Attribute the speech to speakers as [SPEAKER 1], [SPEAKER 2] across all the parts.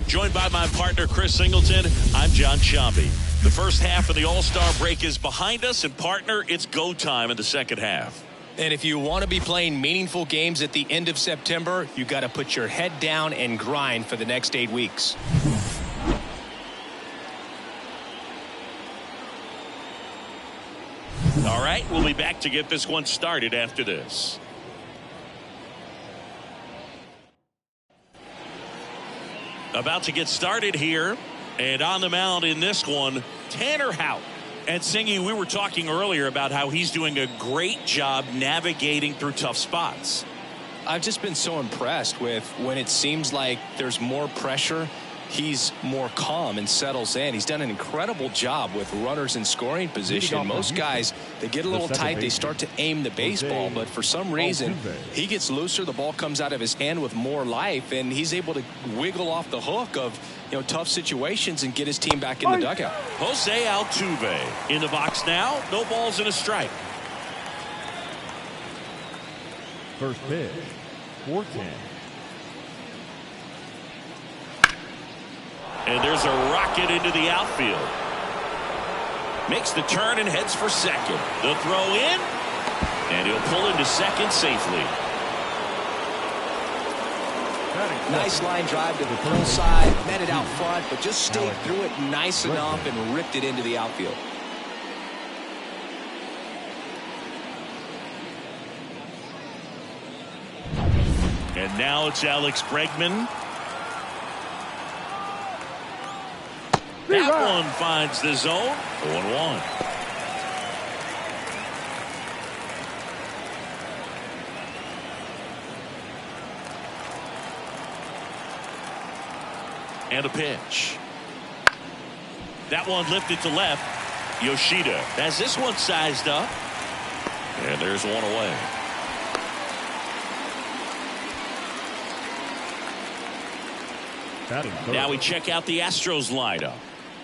[SPEAKER 1] Joined by my partner, Chris Singleton, I'm John Sciambi. The first half of the All-Star break is behind us, and partner, it's go time in the second half.
[SPEAKER 2] And if you want to be playing meaningful games at the end of September, you got to put your head down and grind for the next 8 weeks.
[SPEAKER 1] All right, we'll be back to get this one started after this. About to get started here, and on the mound in this one, Tanner Houck. And Singy, we were talking earlier about how he's doing a great job navigating through tough spots.
[SPEAKER 2] I've just been so impressed with when it seems like there's more pressure, he's more calm and settles in. He's done an incredible job with runners in scoring position. Most guys, they get a little tight, they start to aim the baseball, but for some reason, he gets looser, the ball comes out of his hand with more life, and he's able to wiggle off the hook of tough situations and get his team back in the dugout.
[SPEAKER 1] Jose Altuve in the box now. No balls and a strike.
[SPEAKER 3] First pitch, 4-10.
[SPEAKER 1] And there's a rocket into the outfield. Makes the turn and heads for second. The throw in, and he'll pull into second safely.
[SPEAKER 2] Nice line drive to the pull side, met it out front, but just stayed through it nice enough and ripped it into the outfield.
[SPEAKER 1] And now it's Alex Bregman. That one finds the zone. 0-1. And a pitch. That one lifted to left. Yoshida has this one sized up. And there's one away. Now we check out the Astros lineup.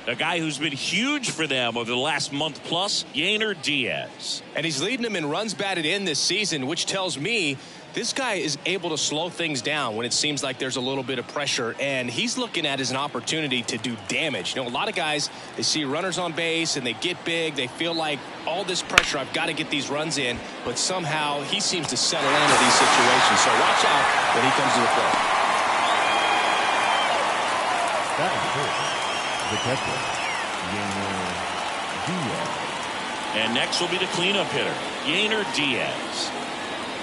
[SPEAKER 1] A guy who's been huge for them over the last month plus, Yainer Diaz.
[SPEAKER 2] And he's leading them in runs batted in this season, which tells me this guy is able to slow things down when it seems like there's a little bit of pressure, and he's looking at it as an opportunity to do damage. A lot of guys, they see runners on base and they get big. They feel like all this pressure, I've got to get these runs in, but somehow he seems to settle into these situations. So watch out when he comes to the plate.
[SPEAKER 3] That is good. The catcher, Yainer Diaz.
[SPEAKER 1] And next will be the cleanup hitter, Yainer Diaz.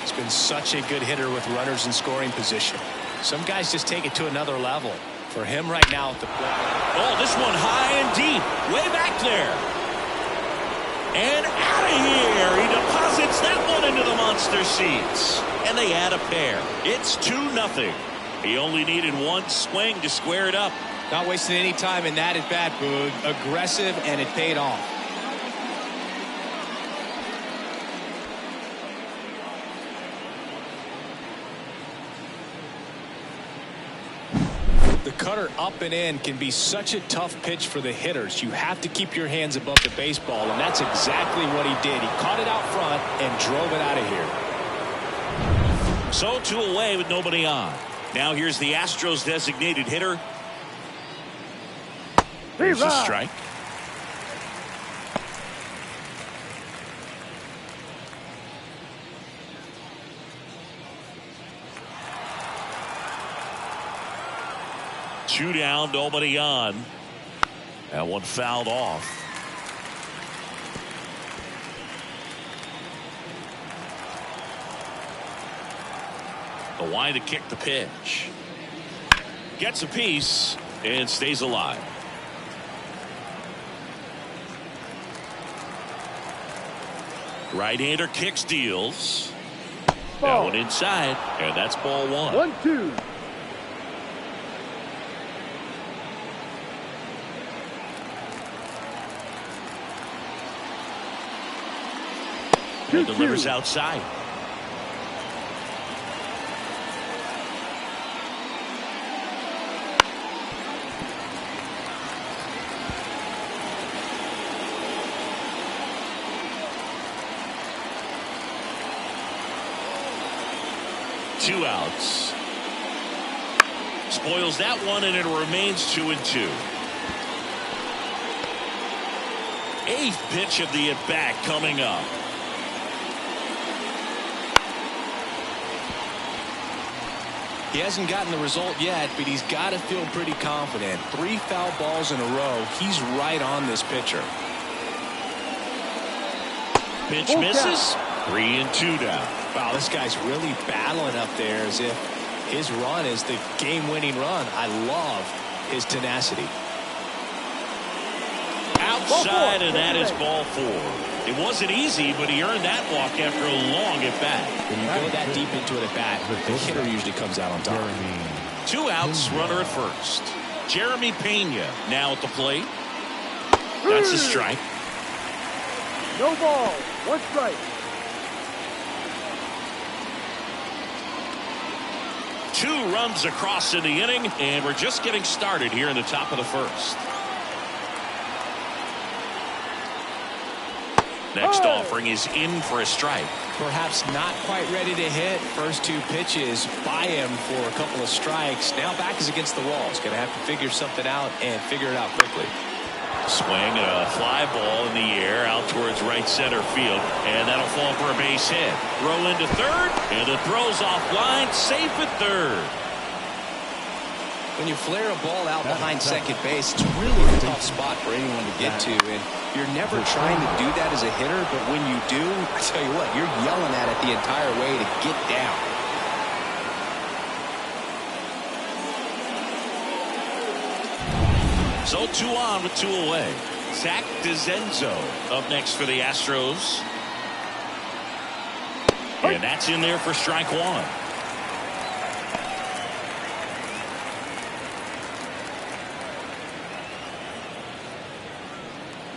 [SPEAKER 2] He's been such a good hitter with runners in scoring position. Some guys just take it to another level. For him right now at the plate.
[SPEAKER 1] Oh, this one high and deep, way back there. And out of here, he deposits that one into the monster seats. And they add a pair. It's 2-0. He only needed one swing to square it up.
[SPEAKER 2] Not wasting any time in that at bat, Boog. Aggressive, and it paid off. The cutter up and in can be such a tough pitch for the hitters. You have to keep your hands above the baseball, and that's exactly what he did. He caught it out front and drove it out of here.
[SPEAKER 1] So 2 away with nobody on. Now here's the Astros designated hitter. Here's a strike. Two down, nobody on. That one fouled off. The line to kick the pitch. Gets a piece and stays alive. Right-hander kicks, deals. That one inside, and that's ball 1.
[SPEAKER 3] 1-2.
[SPEAKER 1] And delivers outside. 2 outs. Spoils that one, and it remains 2-2. 8th pitch of the at-bat coming up.
[SPEAKER 2] He hasn't gotten the result yet, but he's got to feel pretty confident. 3 foul balls in a row. He's right on this pitcher.
[SPEAKER 1] Pitch misses. 3-2 now.
[SPEAKER 2] Wow, this guy's really battling up there as if his run is the game-winning run. I love his tenacity.
[SPEAKER 1] Outside, and that is ball 4. It wasn't easy, but he earned that walk after a long at-bat.
[SPEAKER 2] When you go that deep into an at-bat, the hitter usually comes out on top.
[SPEAKER 1] 2 outs, runner at first. Jeremy Pena now at the plate. That's a strike.
[SPEAKER 4] No ball. 1 strike.
[SPEAKER 1] 2 runs across in the inning, and we're just getting started here in the top of the first. Next offering is in for a strike.
[SPEAKER 2] Perhaps not quite ready to hit. First 2 pitches by him for a couple of strikes. Now back is against the wall. He's going to have to figure something out and figure it out quickly.
[SPEAKER 1] Swing and a fly ball in the air out towards right center field, and that'll fall for a base hit. Throw into third, and the throw's offline, safe at third.
[SPEAKER 2] When you flare a ball out behind second base, it's really a tough spot for anyone to get to, and you're never trying to do that as a hitter, but when you do, I tell you what, you're yelling at it the entire way to get down.
[SPEAKER 1] So 2 on with 2 away. Zach DeZenzo up next for the Astros. And that's in there for strike 1.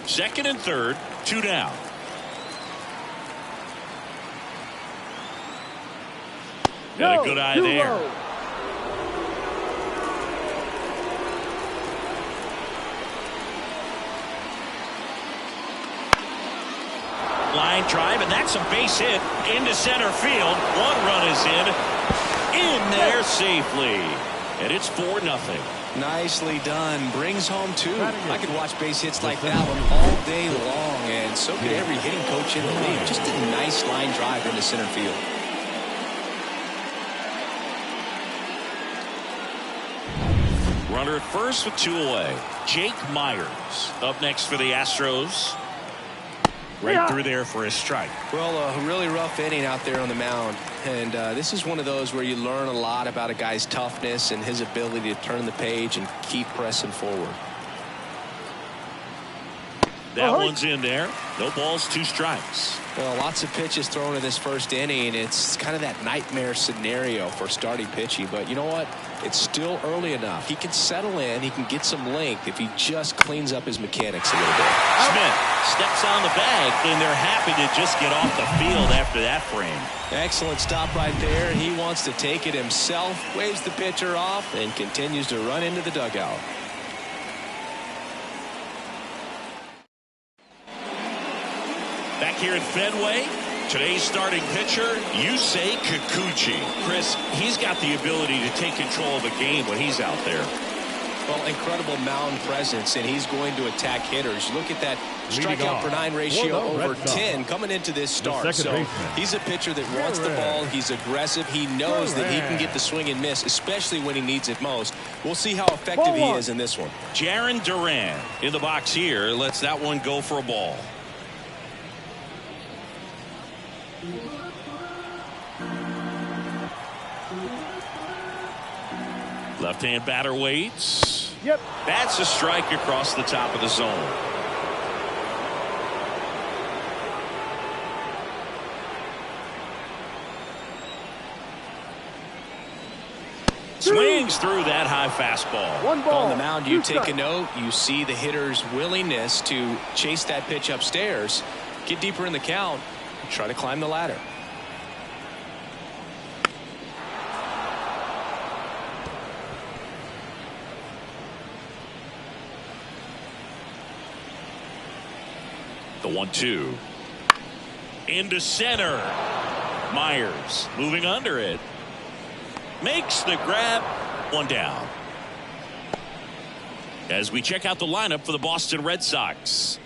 [SPEAKER 1] Second and third, 2 down. Got a good eye there. Line drive, and that's a base hit into center field. 1 run is in there safely, and it's 4-0.
[SPEAKER 2] Nicely done. Brings home 2. I could watch base hits like that one all day long, and so could every hitting coach in the league. Just a nice line drive into center field.
[SPEAKER 1] Runner at first with 2 away. Jake Myers up next for the Astros. Right through there for a strike.
[SPEAKER 2] Well, a really rough inning out there on the mound. And this is one of those where you learn a lot about a guy's toughness and his ability to turn the page and keep pressing forward.
[SPEAKER 1] That one's in there. No balls, 2 strikes.
[SPEAKER 2] Well, lots of pitches thrown in this first inning. It's kind of that nightmare scenario for starting pitching. But you know what? It's still early enough. He can settle in. He can get some length if he just cleans up his mechanics a little bit.
[SPEAKER 1] Smith steps on the bag, and they're happy to just get off the field after that frame.
[SPEAKER 2] Excellent stop right there. He wants to take it himself, waves the pitcher off, and continues to run into the dugout.
[SPEAKER 1] Back here at Fenway, today's starting pitcher, Yusei Kikuchi. Chris, he's got the ability to take control of a game when he's out there.
[SPEAKER 2] Well, incredible mound presence, and he's going to attack hitters. Look at that strikeout per 9 ratio over 10 coming into this start. So he's a pitcher that wants the ball. He's aggressive. He knows that he can get the swing and miss, especially when he needs it most. We'll see how effective he is in this one.
[SPEAKER 1] Jarren Duran in the box here lets that one go for a ball. Left-hand batter waits.
[SPEAKER 4] Yep.
[SPEAKER 1] That's a strike across the top of the zone. Swings through that high fastball.
[SPEAKER 4] 1 ball.
[SPEAKER 2] On the mound, you take a note. You see the hitter's willingness to chase that pitch upstairs, get deeper in the count, and try to climb the ladder.
[SPEAKER 1] The 1-2 into center. Myers moving under it. makes the grab. One down. As we check out the lineup for the Boston Red Sox.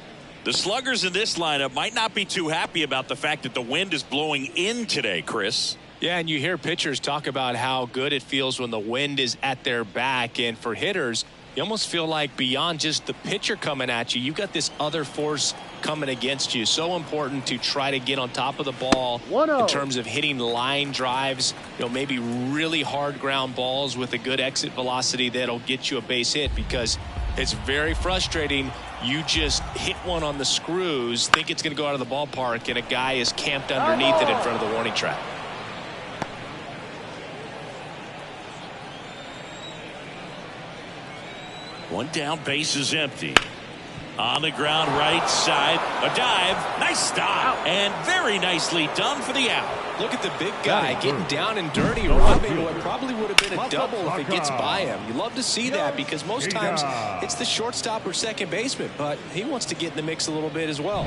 [SPEAKER 1] The sluggers in this lineup might not be too happy about the fact that the wind is blowing in today, Chris.
[SPEAKER 2] Yeah, and you hear pitchers talk about how good it feels when the wind is at their back. And for hitters, you almost feel like beyond just the pitcher coming at you, you've got this other force coming against you. So important to try to get on top of the ball in terms of hitting line drives, maybe really hard ground balls with a good exit velocity that'll get you a base hit, because it's very frustrating. You just hit one on the screws, think it's going to go out of the ballpark, and a guy is camped underneath it in front of the warning track.
[SPEAKER 1] One down, base is empty. On the ground, right side, a dive, nice stop, and very nicely done for the out.
[SPEAKER 2] Look at the big guy getting down and dirty, robbing what probably would have been a double if it gets by him. You love to see that, because most times it's the shortstop or second baseman, but he wants to get in the mix a little bit as well.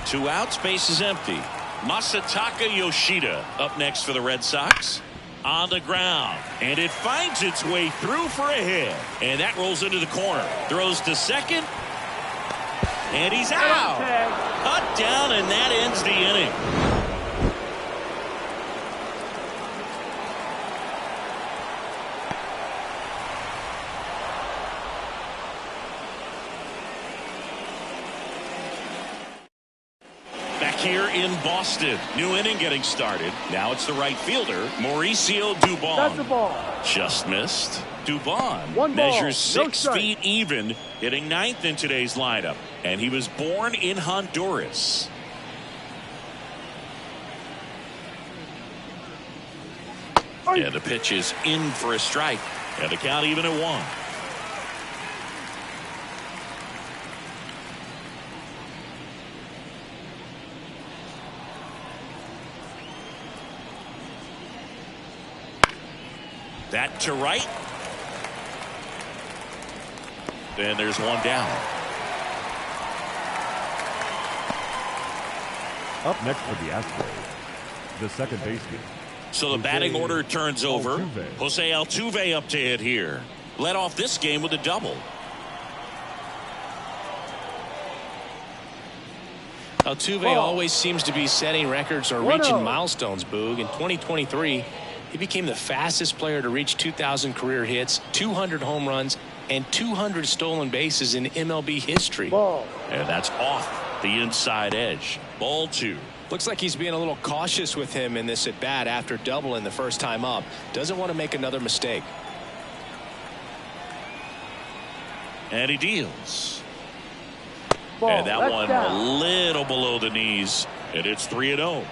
[SPEAKER 1] 2 outs, base is empty. Masataka Yoshida up next for the Red Sox. On the ground, and it finds its way through for a hit, and that rolls into the corner. Throws to second, and he's out. Cut down, and that ends the inning. Here in Boston, new inning getting started. Now it's the right fielder, Mauricio Dubon.
[SPEAKER 4] That's the ball.
[SPEAKER 1] Just missed. Dubon measures 6 feet even, hitting 9th in today's lineup, and he was born in Honduras. And the pitch is in for a strike, and the count even at 1. That to right. Then there's one down.
[SPEAKER 3] Up next for the Astros, the second baseman.
[SPEAKER 1] So the batting order turns over. Jose Altuve up to hit here. Led off this game with a double.
[SPEAKER 2] Altuve always seems to be setting records or reaching milestones, Boog. In 2023, he became the fastest player to reach 2,000 career hits, 200 home runs, and 200 stolen bases in MLB history.
[SPEAKER 1] And that's off the inside edge. Ball 2.
[SPEAKER 2] Looks like he's being a little cautious with him in this at bat after doubling the first time up. Doesn't want to make another mistake.
[SPEAKER 1] And he deals. And that one a little below the knees. And it's 3-0.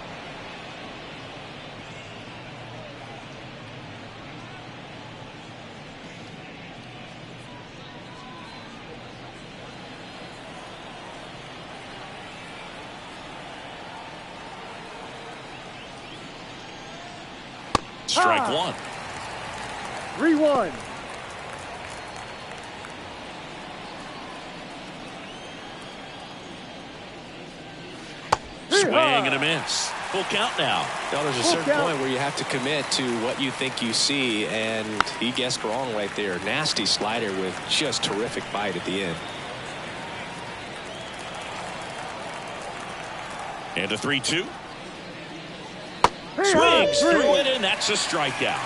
[SPEAKER 1] Strike 1.
[SPEAKER 4] 3-1.
[SPEAKER 1] Swing and a miss. Full count now.
[SPEAKER 2] Well, there's a certain point where you have to commit to what you think you see, and he guessed wrong right there. Nasty slider with just terrific bite at the end.
[SPEAKER 1] And a 3-2. Swings through it, and that's a strikeout.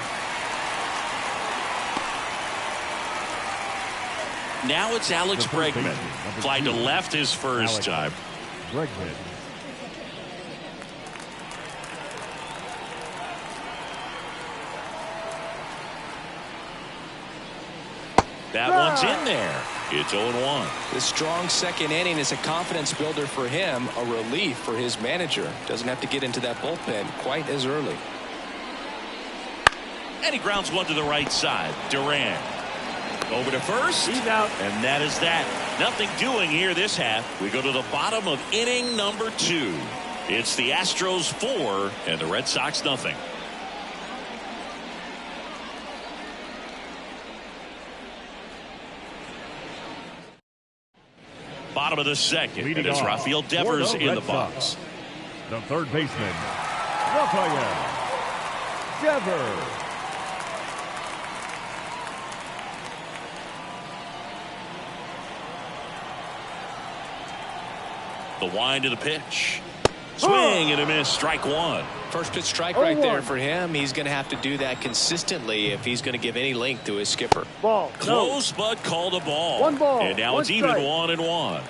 [SPEAKER 1] Now it's Alex Bregman. Fly to left his first time.
[SPEAKER 3] Bregman.
[SPEAKER 1] That one's in there. It's 0-1.
[SPEAKER 2] The strong second inning is a confidence builder for him, a relief for his manager. Doesn't have to get into that bullpen quite as early.
[SPEAKER 1] And he grounds one to the right side. Duran over to first.
[SPEAKER 4] He's out.
[SPEAKER 1] And that is that. Nothing doing here this half. We go to the bottom of inning number 2. It's the Astros 4 and the Red Sox nothing. Bottom of the second, and it's Rafael Devers in the box.
[SPEAKER 3] The third baseman, Rafael Devers.
[SPEAKER 1] The wind of the pitch. Swing and a miss. Strike one.
[SPEAKER 2] First pitch strike right there for him. He's going to have to do that consistently if he's going to give any length to his skipper.
[SPEAKER 4] Ball.
[SPEAKER 1] Close, but called a ball.
[SPEAKER 4] One ball.
[SPEAKER 1] And now
[SPEAKER 4] One
[SPEAKER 1] it's even
[SPEAKER 4] strike.
[SPEAKER 1] 1-1.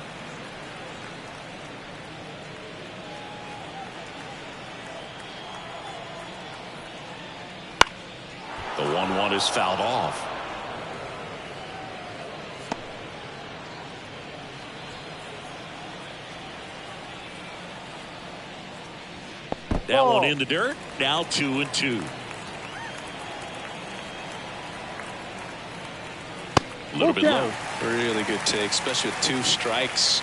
[SPEAKER 1] The 1-1 is fouled off. That one in the dirt. Now 2-2. A little bit low.
[SPEAKER 2] Really good take, especially with 2 strikes.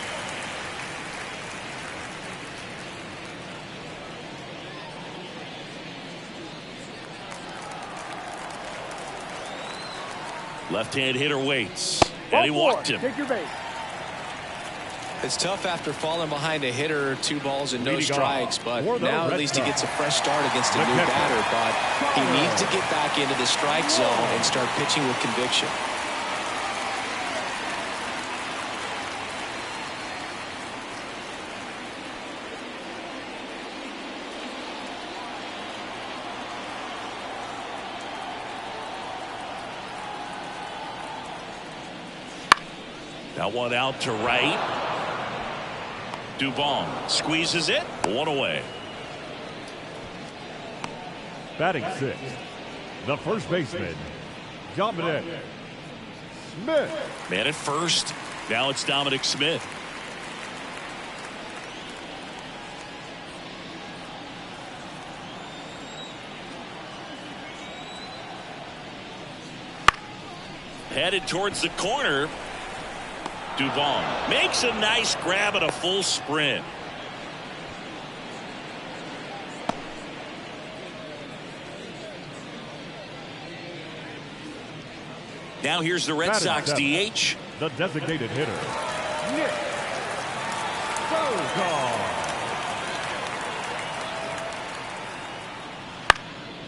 [SPEAKER 1] Left-hand hitter waits. And he walked him.
[SPEAKER 4] Take your base.
[SPEAKER 2] It's tough after falling behind a hitter, 2 balls and no strikes, but now at least he gets a fresh start against a new batter. But he needs to get back into the strike zone and start pitching with conviction.
[SPEAKER 1] That one out to right. Dubon squeezes it. 1 away.
[SPEAKER 3] Batting 6th, the first baseman, Dominic Smith.
[SPEAKER 1] Man at first. Now it's Dominic Smith. Headed towards the corner. Dubon makes a nice grab at a full sprint. Now here's the Red Sox DH.
[SPEAKER 3] The designated hitter, Nick Sogard.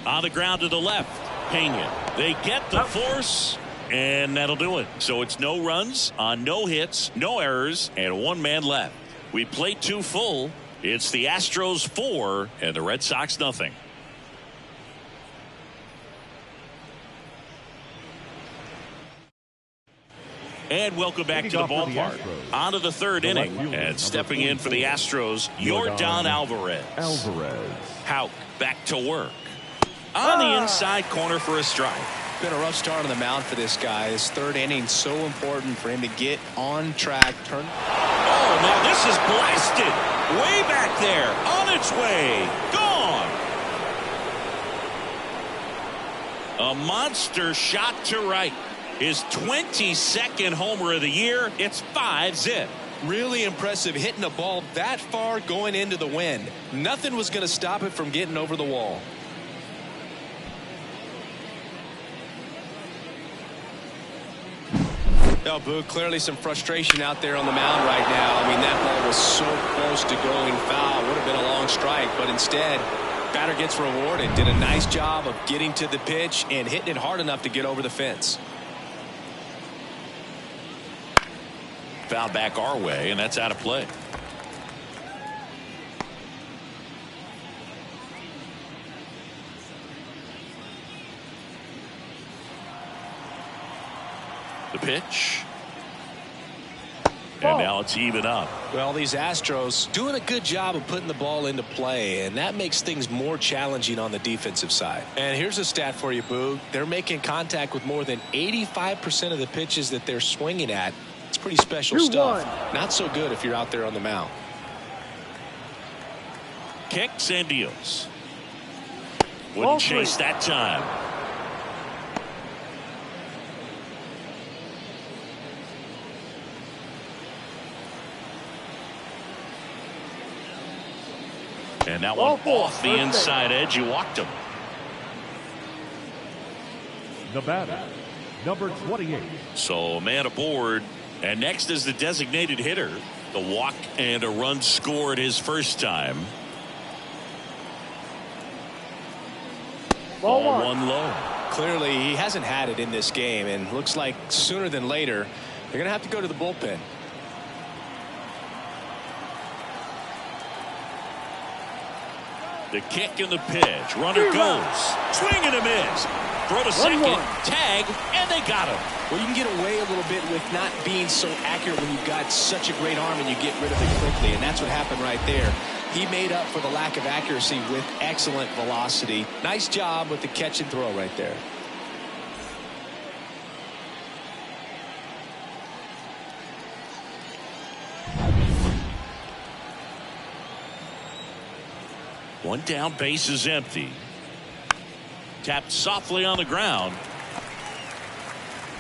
[SPEAKER 1] On the ground to the left. Pena. They get the force. And that'll do it. So it's no runs on no hits, no errors, and 1 man left. We played 2 full. It's the Astros 4 and the Red Sox nothing. And welcome back to the ballpark. On to the 3rd inning. And stepping in for the Astros, Yordan Alvarez. Houck back to work. On the inside corner for a strike.
[SPEAKER 2] Been a rough start on the mound for this guy. His 3rd inning so important for him to get on track. Oh,
[SPEAKER 1] now this is blasted. Way back there. On its way. Gone. A monster shot to right. His 22nd homer of the year. It's 5-zip.
[SPEAKER 2] Really impressive hitting a ball that far going into the wind. Nothing was going to stop it from getting over the wall. Oh, Boo, clearly some frustration out there on the mound right now. I mean, that ball was so close to going foul. Would have been a long strike, but instead, batter gets rewarded. Did a nice job of getting to the pitch and hitting it hard enough to get over the fence.
[SPEAKER 1] Foul back our way, and that's out of play. The pitch. And now it's even up.
[SPEAKER 2] Well, these Astros doing a good job of putting the ball into play, and that makes things more challenging on the defensive side. And here's a stat for you, Boo. They're making contact with more than 85% of the pitches that they're swinging at. It's pretty special stuff. Not so good if you're out there on the mound.
[SPEAKER 1] Kicks and deals. Wouldn't chase that time. And that one off the inside edge. You walked him.
[SPEAKER 3] The batter, number 28.
[SPEAKER 1] So a man aboard. And next is the designated hitter. The walk and a run scored his first time. Ball 1 low.
[SPEAKER 2] Clearly he hasn't had it in this game, and looks like sooner than later they're going to have to go to the bullpen.
[SPEAKER 1] The kick and the pitch. Runner goes. Swing and a miss. Throw to second. Tag, and they got him.
[SPEAKER 2] Well, you can get away a little bit with not being so accurate when you've got such a great arm and you get rid of it quickly, and that's what happened right there. He made up for the lack of accuracy with excellent velocity. Nice job with the catch and throw right there.
[SPEAKER 1] One down, base is empty. Tapped softly on the ground.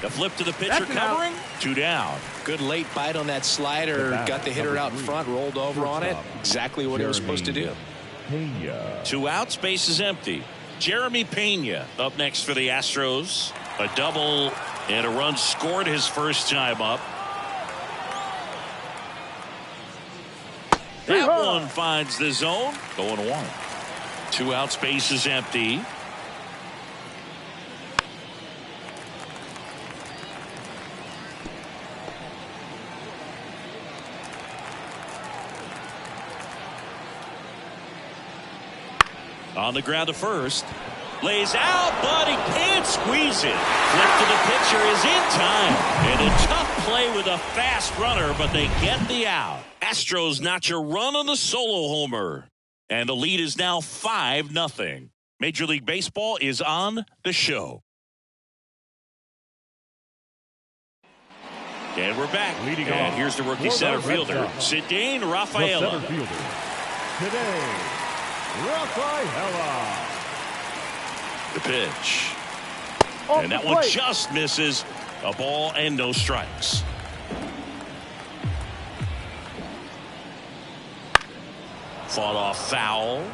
[SPEAKER 1] The flip to the pitcher covering. 2 down.
[SPEAKER 2] Good late bite on that slider. Got the hitter out in front, rolled over on it. Exactly what he was supposed to do.
[SPEAKER 1] 2 outs, base is empty. Jeremy Pena up next for the Astros. A double and a run scored his first time up. That one finds the zone. 0-1. 2 outs, base is empty. On the ground to first. Lays out, but he can't squeeze it. Flip to the pitcher is in time. And a tough play with a fast runner, but they get the out. Astros notch a run on the solo homer. And the lead is now 5-0. Major League Baseball is on the show. And we're back.
[SPEAKER 3] Leading
[SPEAKER 1] and
[SPEAKER 3] off
[SPEAKER 1] here's the rookie center fielder, Cedane Rafaela.
[SPEAKER 3] The center fielder today, Rafaela.
[SPEAKER 1] The pitch. And that one just misses. A ball and no strikes. Fought off foul.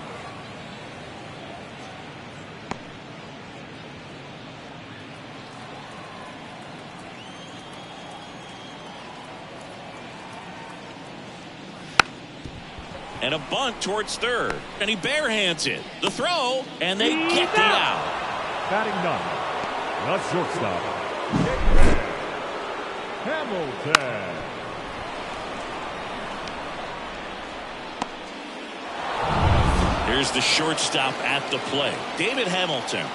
[SPEAKER 1] And a bunt towards third. And he barehands it. The throw. And they get the out.
[SPEAKER 3] Batting 9. The shortstop, Hamilton.
[SPEAKER 1] Here's the shortstop at the plate. David Hamilton.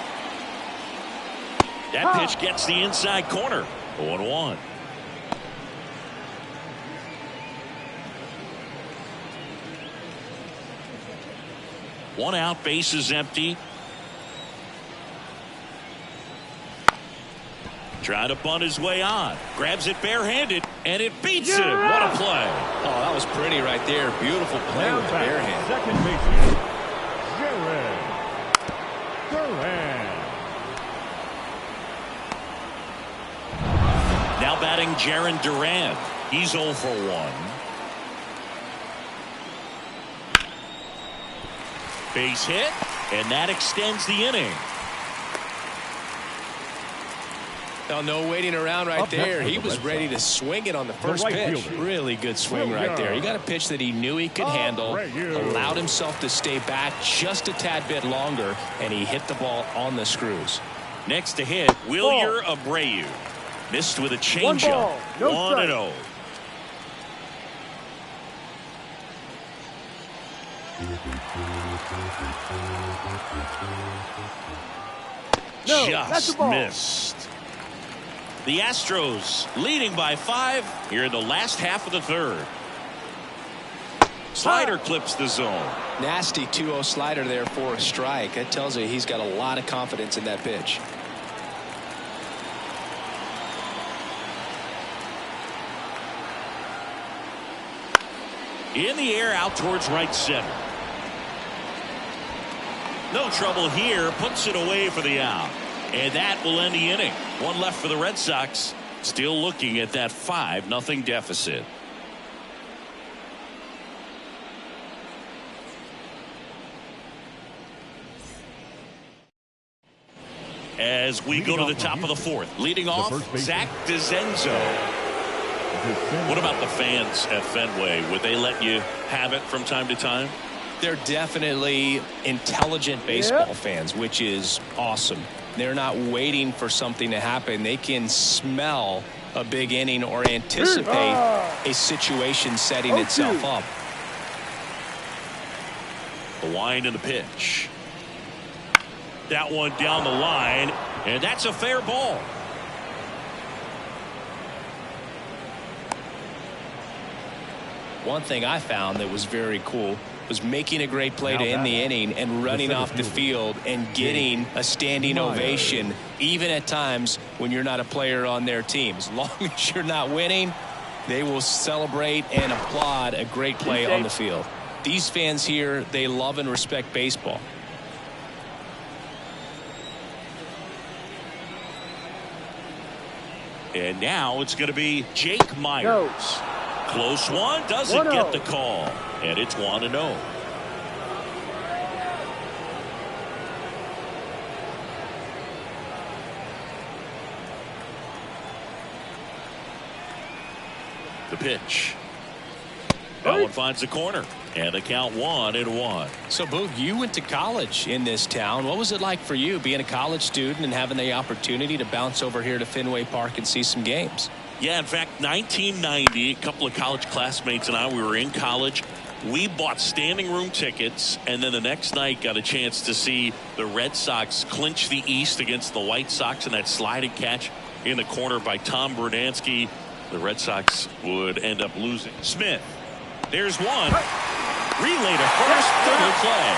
[SPEAKER 1] That pitch gets the inside corner. 0-1. One out, base is empty. Trying to bunt his way on. Grabs it barehanded, and it beats him. What a play.
[SPEAKER 2] Oh, that was pretty right there. Beautiful play with the bare hand.
[SPEAKER 3] Second baseman, Jared Duran.
[SPEAKER 1] Now batting Jaron Duran. He's 0 for 1. Base hit, and that extends the inning.
[SPEAKER 2] Now, no waiting around right there. He was ready to swing it on the first pitch. Really good swing right there. He got a pitch that he knew he could handle, allowed himself to stay back just a tad bit longer, and he hit the ball on the screws.
[SPEAKER 1] Next to hit, Wilyer Abreu. Missed with a changeup. 1-0. Just missed. The Astros leading by 5 here in the last half of the third. Slider clips the zone.
[SPEAKER 2] Nasty 2-0 slider there for a strike. That tells you he's got a lot of confidence in that pitch.
[SPEAKER 1] In the air, out towards right center. No trouble here. Puts it away for the out. And that will end the inning. One left for the Red Sox. Still looking at that 5-0 deficit. As we go to the top of the fourth. Leading off, Zach DeZenzo. What about the fans at Fenway? Would they let you have it from time to time?
[SPEAKER 2] They're definitely intelligent baseball fans, which is awesome. They're not waiting for something to happen. They can smell a big inning or anticipate a situation setting itself up.
[SPEAKER 1] The wind and the pitch. That one down the line, and that's a fair ball.
[SPEAKER 2] One thing I found that was very cool was making a great play to end the inning and running off the field and getting a standing ovation, even at times when you're not a player on their team. As long as you're not winning, they will celebrate and applaud a great play on the field. These fans here, they love and respect baseball.
[SPEAKER 1] And now it's going to be Jake Myers.
[SPEAKER 4] No.
[SPEAKER 1] Close one, doesn't get the call. And it's 1-0. The pitch. That one finds the corner. And the count 1-1.
[SPEAKER 2] So, Boog, you went to college in this town. What was it like for you being a college student and having the opportunity to bounce over here to Fenway Park and see some games?
[SPEAKER 1] Yeah, in fact, 1990, a couple of college classmates and I, we were in college. We bought standing room tickets, and then the next night got a chance to see the Red Sox clinch the East against the White Sox in that sliding catch in the corner by Tom Brunansky. The Red Sox would end up losing. Smith, there's one. Relay to first, double play.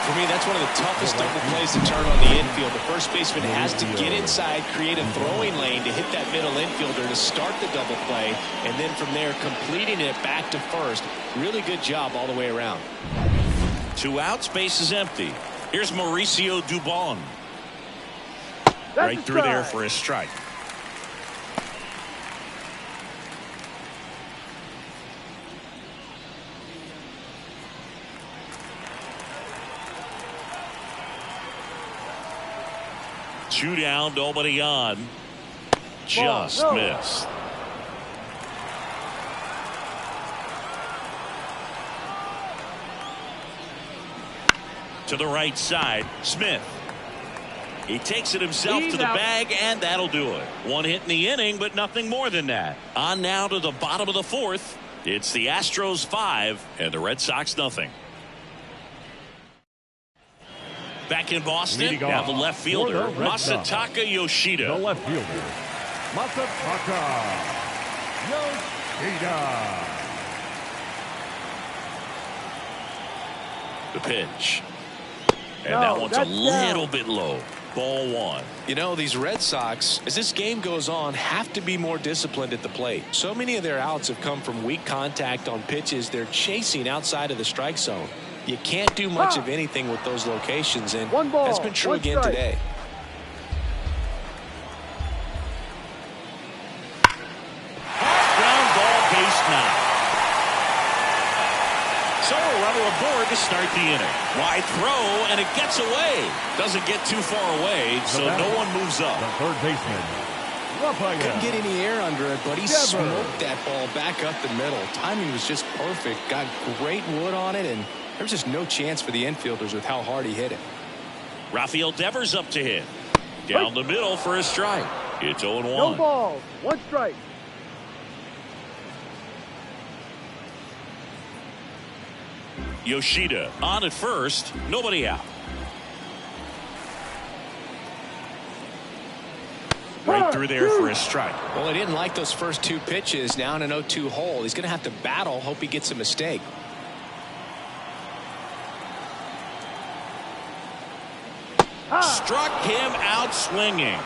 [SPEAKER 2] For me, that's one of the toughest double plays to turn on the infield. The first baseman has to get inside, create a throwing lane to hit that middle infielder to start the double play, and then from there completing it back to first. Really good job all the way around.
[SPEAKER 1] 2 outs, base is empty. Here's Mauricio Dubon. Right through there for a strike. Two down, nobody on. Just missed. To the right side, Smith. He takes it himself to the bag, and that'll do it. One hit in the inning, but nothing more than that. On now to the bottom of the fourth. It's the Astros 5 and the Red Sox nothing. Back in Boston, now the left fielder, Masataka Yoshida.
[SPEAKER 3] The left fielder, Masataka Yoshida.
[SPEAKER 1] The pitch. And that one's a little bit low. Ball 1.
[SPEAKER 2] You know, these Red Sox, as this game goes on, have to be more disciplined at the plate. So many of their outs have come from weak contact on pitches they're chasing outside of the strike zone. You can't do much of anything with those locations, and that's been true again today.
[SPEAKER 1] Ground ball, base now. So a runner aboard to start the inning. Wide throw, and it gets away. Doesn't get too far away, so no one moves up.
[SPEAKER 3] The third baseman,
[SPEAKER 2] Couldn't get any air under it, but he smoked that ball back up the middle. Timing was just perfect. Got great wood on it, and there was just no chance for the infielders with how hard he hit it.
[SPEAKER 1] Rafael Devers up to hit. Down the middle for a strike. It's 0-1.
[SPEAKER 4] No balls, 1 strike.
[SPEAKER 1] Yoshida on at first. Nobody out. Right through there for a strike.
[SPEAKER 2] Well, he didn't like those first 2 pitches. Now in an 0-2 hole. He's going to have to battle. Hope he gets a mistake.
[SPEAKER 1] Struck him out swinging.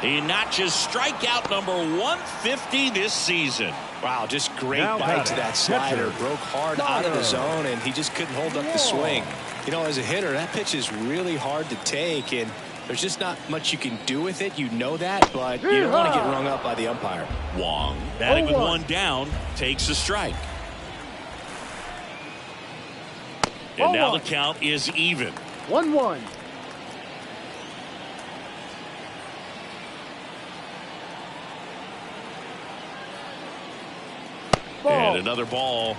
[SPEAKER 1] He notches strikeout number 150 this season.
[SPEAKER 2] Wow, just great bite to that slider. Broke hard out of the zone, and he just couldn't hold up the swing. You know, as a hitter, that pitch is really hard to take, and there's just not much you can do with it. You know that, but you don't want to get rung up by the umpire.
[SPEAKER 1] Wong, batting with 1 down, takes a strike. And now the count is even.
[SPEAKER 4] 1-1.
[SPEAKER 1] And another ball.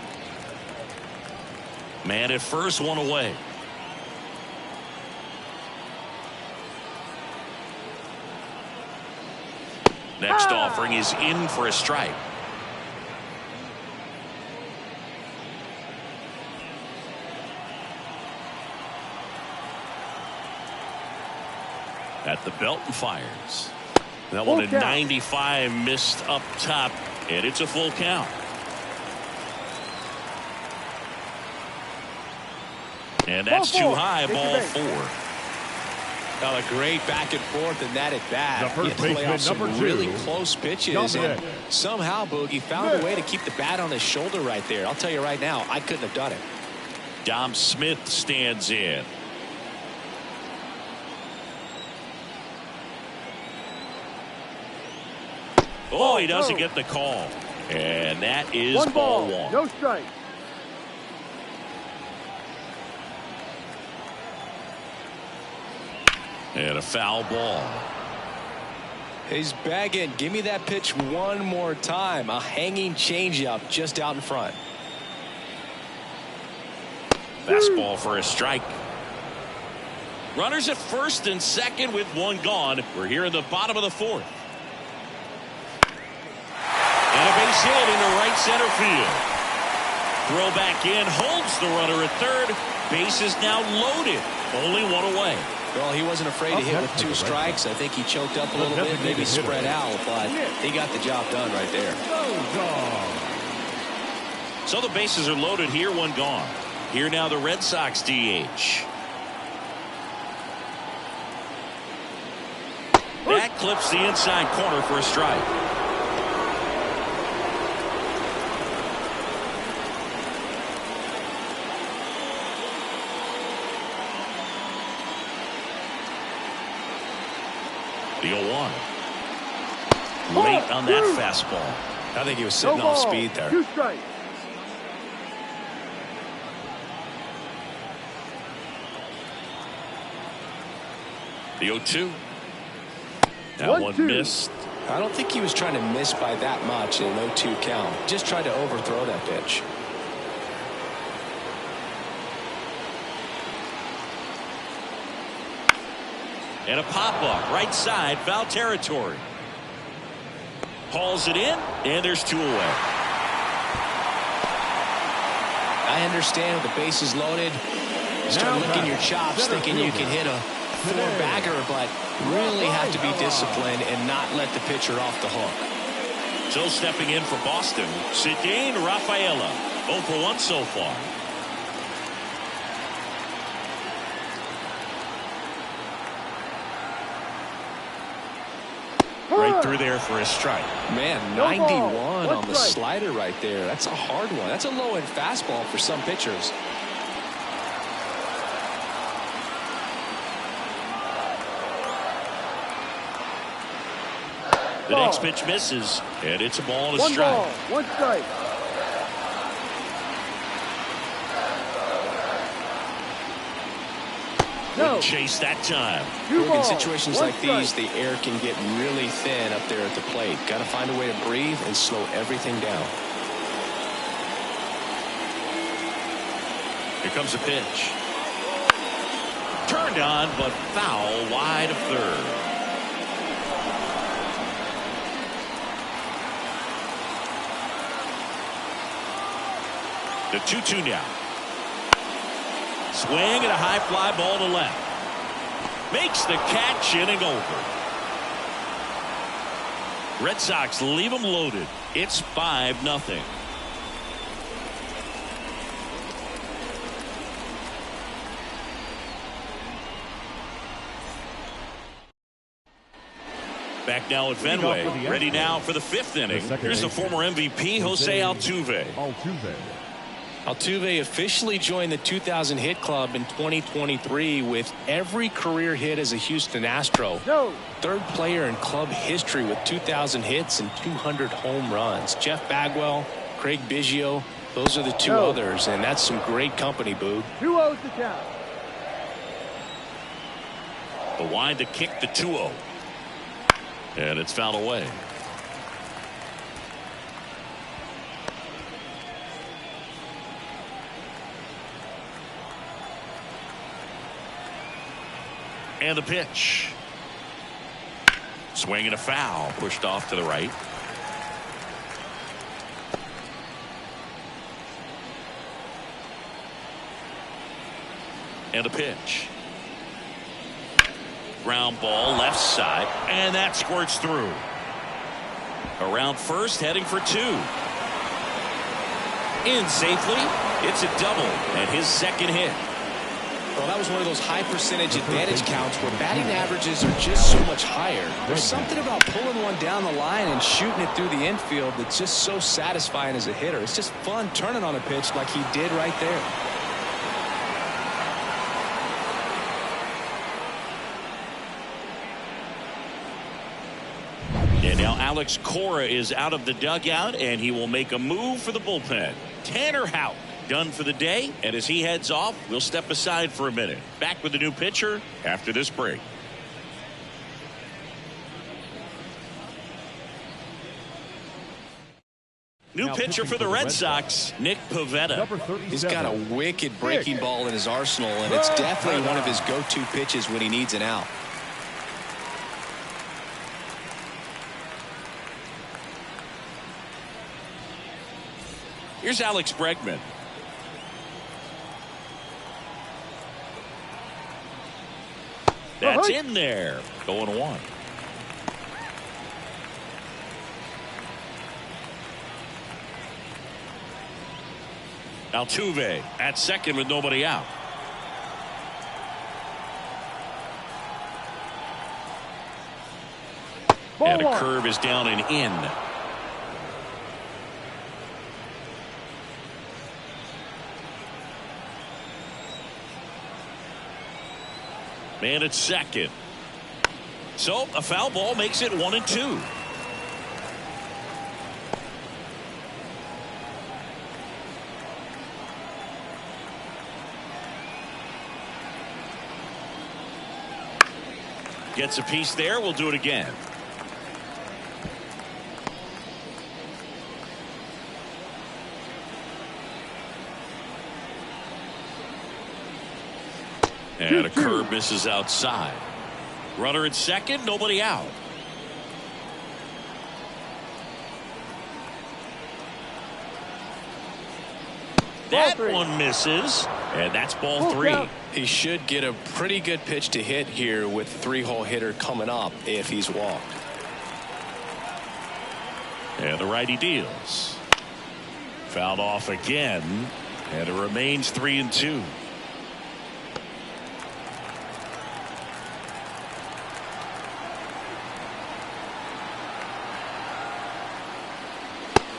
[SPEAKER 1] Man at first, 1 away. Next offering is in for a strike. At the belt and fires. That one at 95 missed up top, and it's a full count. And that's too high, ball 4.
[SPEAKER 2] A great back and forth in that at bat. He had to play off some really close pitches, and somehow Boogie found a way to keep the bat on his shoulder right there. I'll tell you right now, I couldn't have done it.
[SPEAKER 1] Dom Smith stands in. Oh, he doesn't get the call. And that is ball 1.
[SPEAKER 4] No strike.
[SPEAKER 1] And a foul ball.
[SPEAKER 2] He's begging. Give me that pitch one more time. A hanging changeup just out in front.
[SPEAKER 1] Fastball for a strike. Runners at first and second with one gone. We're here in the bottom of the 4th. And a base hit into right center field. Throw back in, holds the runner at third. Base is now loaded. Only one away.
[SPEAKER 2] Well, he wasn't afraid to hit with 2 strikes. I think he choked up a little bit, maybe spread out, but he got the job done right there.
[SPEAKER 1] So the bases are loaded here, one gone. Here now the Red Sox DH. That clips the inside corner for a strike. The 0-1. Late on that fastball.
[SPEAKER 2] I think he was sitting off speed there.
[SPEAKER 4] 2 strikes.
[SPEAKER 1] The 0-2. That one missed.
[SPEAKER 2] I don't think he was trying to miss by that much in an 0-2 count. Just tried to overthrow that pitch.
[SPEAKER 1] And a pop-up, right side, foul territory. Hauls it in, and there's 2 away.
[SPEAKER 2] I understand with the bases loaded, start licking your chops, thinking you can hit a 4-bagger, but really have to be disciplined and not let the pitcher off the hook.
[SPEAKER 1] So stepping in for Boston, Cedane Rafaela, 0 for 1 so far. Right through there for a strike.
[SPEAKER 2] Man, 91 on the slider right there. That's a hard one. That's a low-end fastball for some pitchers.
[SPEAKER 1] The next pitch misses, and it's a ball and a strike.
[SPEAKER 4] 1 ball, 1 strike.
[SPEAKER 1] Wouldn't chase that time.
[SPEAKER 2] In situations like these, the air can get really thin up there at the plate. Got to find a way to breathe and slow everything down.
[SPEAKER 1] Here comes a pitch. Turned on, but foul wide of third. The 2-2 now. Swing and a high fly ball to left. Makes the catch, inning over. Red Sox leave them loaded. It's 5-0. Back now at Fenway. Ready now for the 5th inning. Here's the former MVP, Jose Altuve.
[SPEAKER 2] Altuve officially joined the 2,000 hit club in 2023 with every career hit as a Houston Astro. Third player in club history with 2,000 hits and 200 home runs. Jeff Bagwell, Craig Biggio, those are the 2 others, and that's some great company, Boog.
[SPEAKER 4] 2-0 to count.
[SPEAKER 1] The wind to kick the 2-0. And it's fouled away. And the pitch. Swing and a foul. Pushed off to the right. And a pitch. ground ball left side, and that squirts through. Around first, heading for 2. In safely. It's a double and his second hit.
[SPEAKER 2] Well, that was one of those high percentage advantage counts where batting averages are just so much higher. There's something about pulling one down the line and shooting it through the infield that's just so satisfying as a hitter. It's just fun turning on a pitch like he did right there.
[SPEAKER 1] And now Alex Cora is out of the dugout, and he will make a move for the bullpen. Tanner Houck done for the day, and as he heads off, we'll step aside for a minute. Back with the new pitcher after this break. New pitcher for the Red Sox, Nick Pivetta.
[SPEAKER 2] He's got a wicked breaking ball in his arsenal, and it's definitely one of his go-to pitches when he needs an out.
[SPEAKER 1] Here's Alex Bregman. That's in there. Going 1. Altuve at second with nobody out. And a curve is down and in. Man at second. So a foul ball makes it 1-2. Gets a piece there. We'll do it again. And a curve misses outside. Runner at second, nobody out. That one misses, and that's ball 3.
[SPEAKER 2] He should get a pretty good pitch to hit here with 3-hole hitter coming up if he's walked.
[SPEAKER 1] And the righty deals. Fouled off again, and it remains 3-2.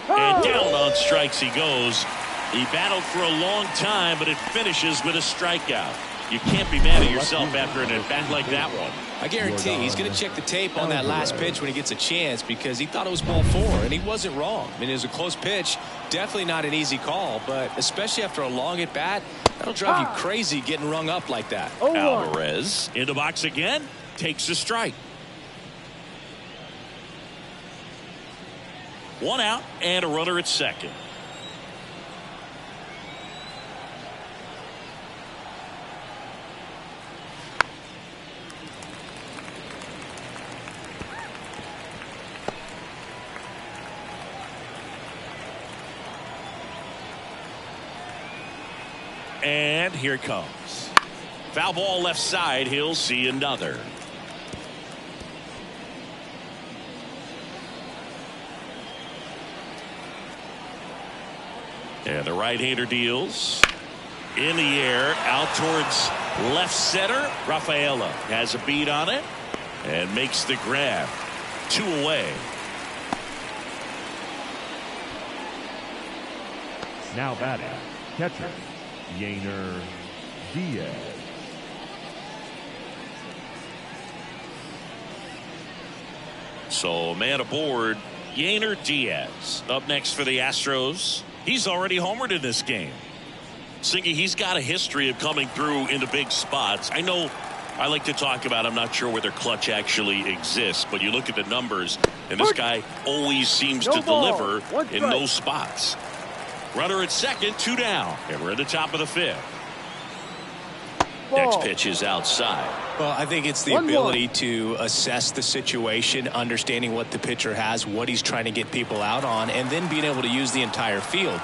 [SPEAKER 1] And down on strikes he goes. He battled for a long time, but it finishes with a strikeout. You can't be mad at yourself after an at-bat like that one.
[SPEAKER 2] I guarantee he's going to check the tape on that last pitch when he gets a chance, because he thought it was ball 4, and he wasn't wrong. I mean, it was a close pitch. Definitely not an easy call, but especially after a long at-bat, that'll drive you crazy getting rung up like that.
[SPEAKER 1] Alvarez in the box again, takes a strike. 1 out and a runner at second. And here it comes. Foul ball left side. He'll see another. And the right-hander deals. In the air, out towards left center. Rafaela has a beat on it and makes the grab. 2 away.
[SPEAKER 3] Now batting, catcher, Yainer Diaz.
[SPEAKER 1] So man aboard, Yainer Diaz. Up next for the Astros. He's already homered in this game. Singy, he's got a history of coming through into big spots. I know I like to talk about, I'm not sure whether clutch actually exists, but you look at the numbers, and this guy always seems to deliver in those spots. Runner at second, 2 down, and we're at the top of the 5th. Next pitch is outside.
[SPEAKER 2] Well, I think it's the ability to assess the situation, understanding what the pitcher has, what he's trying to get people out on, and then being able to use the entire field.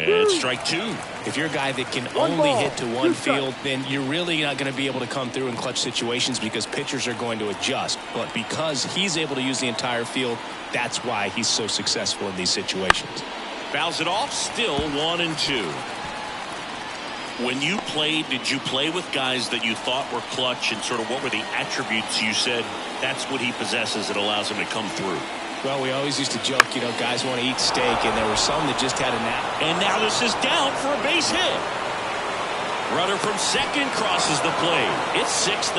[SPEAKER 1] And strike two.
[SPEAKER 2] If you're a guy that can
[SPEAKER 4] One
[SPEAKER 2] only
[SPEAKER 4] ball,
[SPEAKER 2] hit to one
[SPEAKER 4] two
[SPEAKER 2] field,
[SPEAKER 4] strikes.
[SPEAKER 2] then you're really not going to be able to come through in clutch situations because pitchers are going to adjust. But because he's able to use the entire field, that's why he's so successful in these situations.
[SPEAKER 1] Fouls it off, still 1-2. When you played, did you play with guys that you thought were clutch, and sort of what were the attributes you said that's what he possesses that allows him to come through?
[SPEAKER 2] Well, we always used to joke, you know, guys want to eat steak, and there were some that just had a nap.
[SPEAKER 1] And now this is down for a base hit. Runner from second crosses the plate. It's 6-0.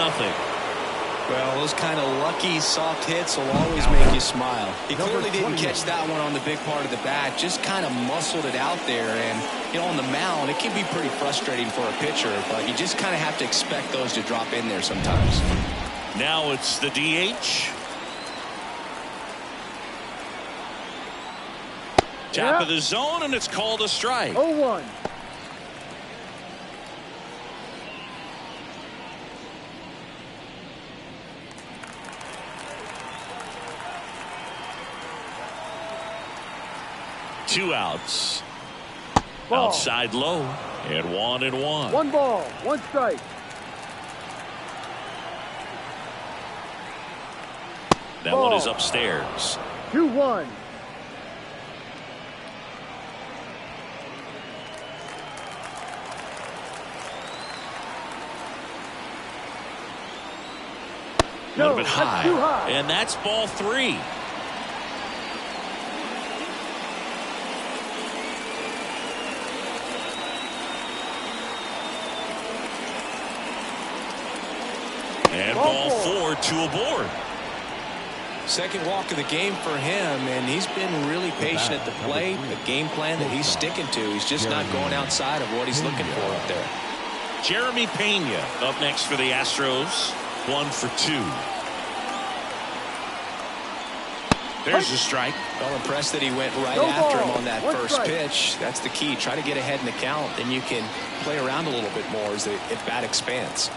[SPEAKER 2] Well, those kind of lucky soft hits will always make you smile. He clearly didn't catch that one on the big part of the bat, just kind of muscled it out there. And, you know, on the mound, it can be pretty frustrating for a pitcher, but you just kind of have to expect those to drop in there sometimes.
[SPEAKER 1] Now it's the DH. Top of the zone, and it's called a strike.
[SPEAKER 4] 0-1.
[SPEAKER 1] Two outs.
[SPEAKER 4] Ball.
[SPEAKER 1] Outside low, and 1-1.
[SPEAKER 4] 1 ball, 1 strike.
[SPEAKER 1] That
[SPEAKER 4] Ball.
[SPEAKER 1] one is upstairs.
[SPEAKER 4] 2-1.
[SPEAKER 1] A little bit
[SPEAKER 4] that's
[SPEAKER 1] high.
[SPEAKER 4] too high.
[SPEAKER 1] And that's ball 3. And ball 4, 2 aboard.
[SPEAKER 2] Second walk of the game for him, and he's been really patient at the plate. The game plan that he's sticking to. He's just not going outside of what he's looking for up there.
[SPEAKER 1] Jeremy Pena up next for the Astros. 1 for 2. There's a strike.
[SPEAKER 2] Well, impressed that he went right
[SPEAKER 4] No
[SPEAKER 2] after him
[SPEAKER 4] ball.
[SPEAKER 2] on that
[SPEAKER 4] 1
[SPEAKER 2] first
[SPEAKER 4] strike.
[SPEAKER 2] pitch. That's the key. Try to get ahead in the count. Then you can play around a little bit more as the at-bat expands.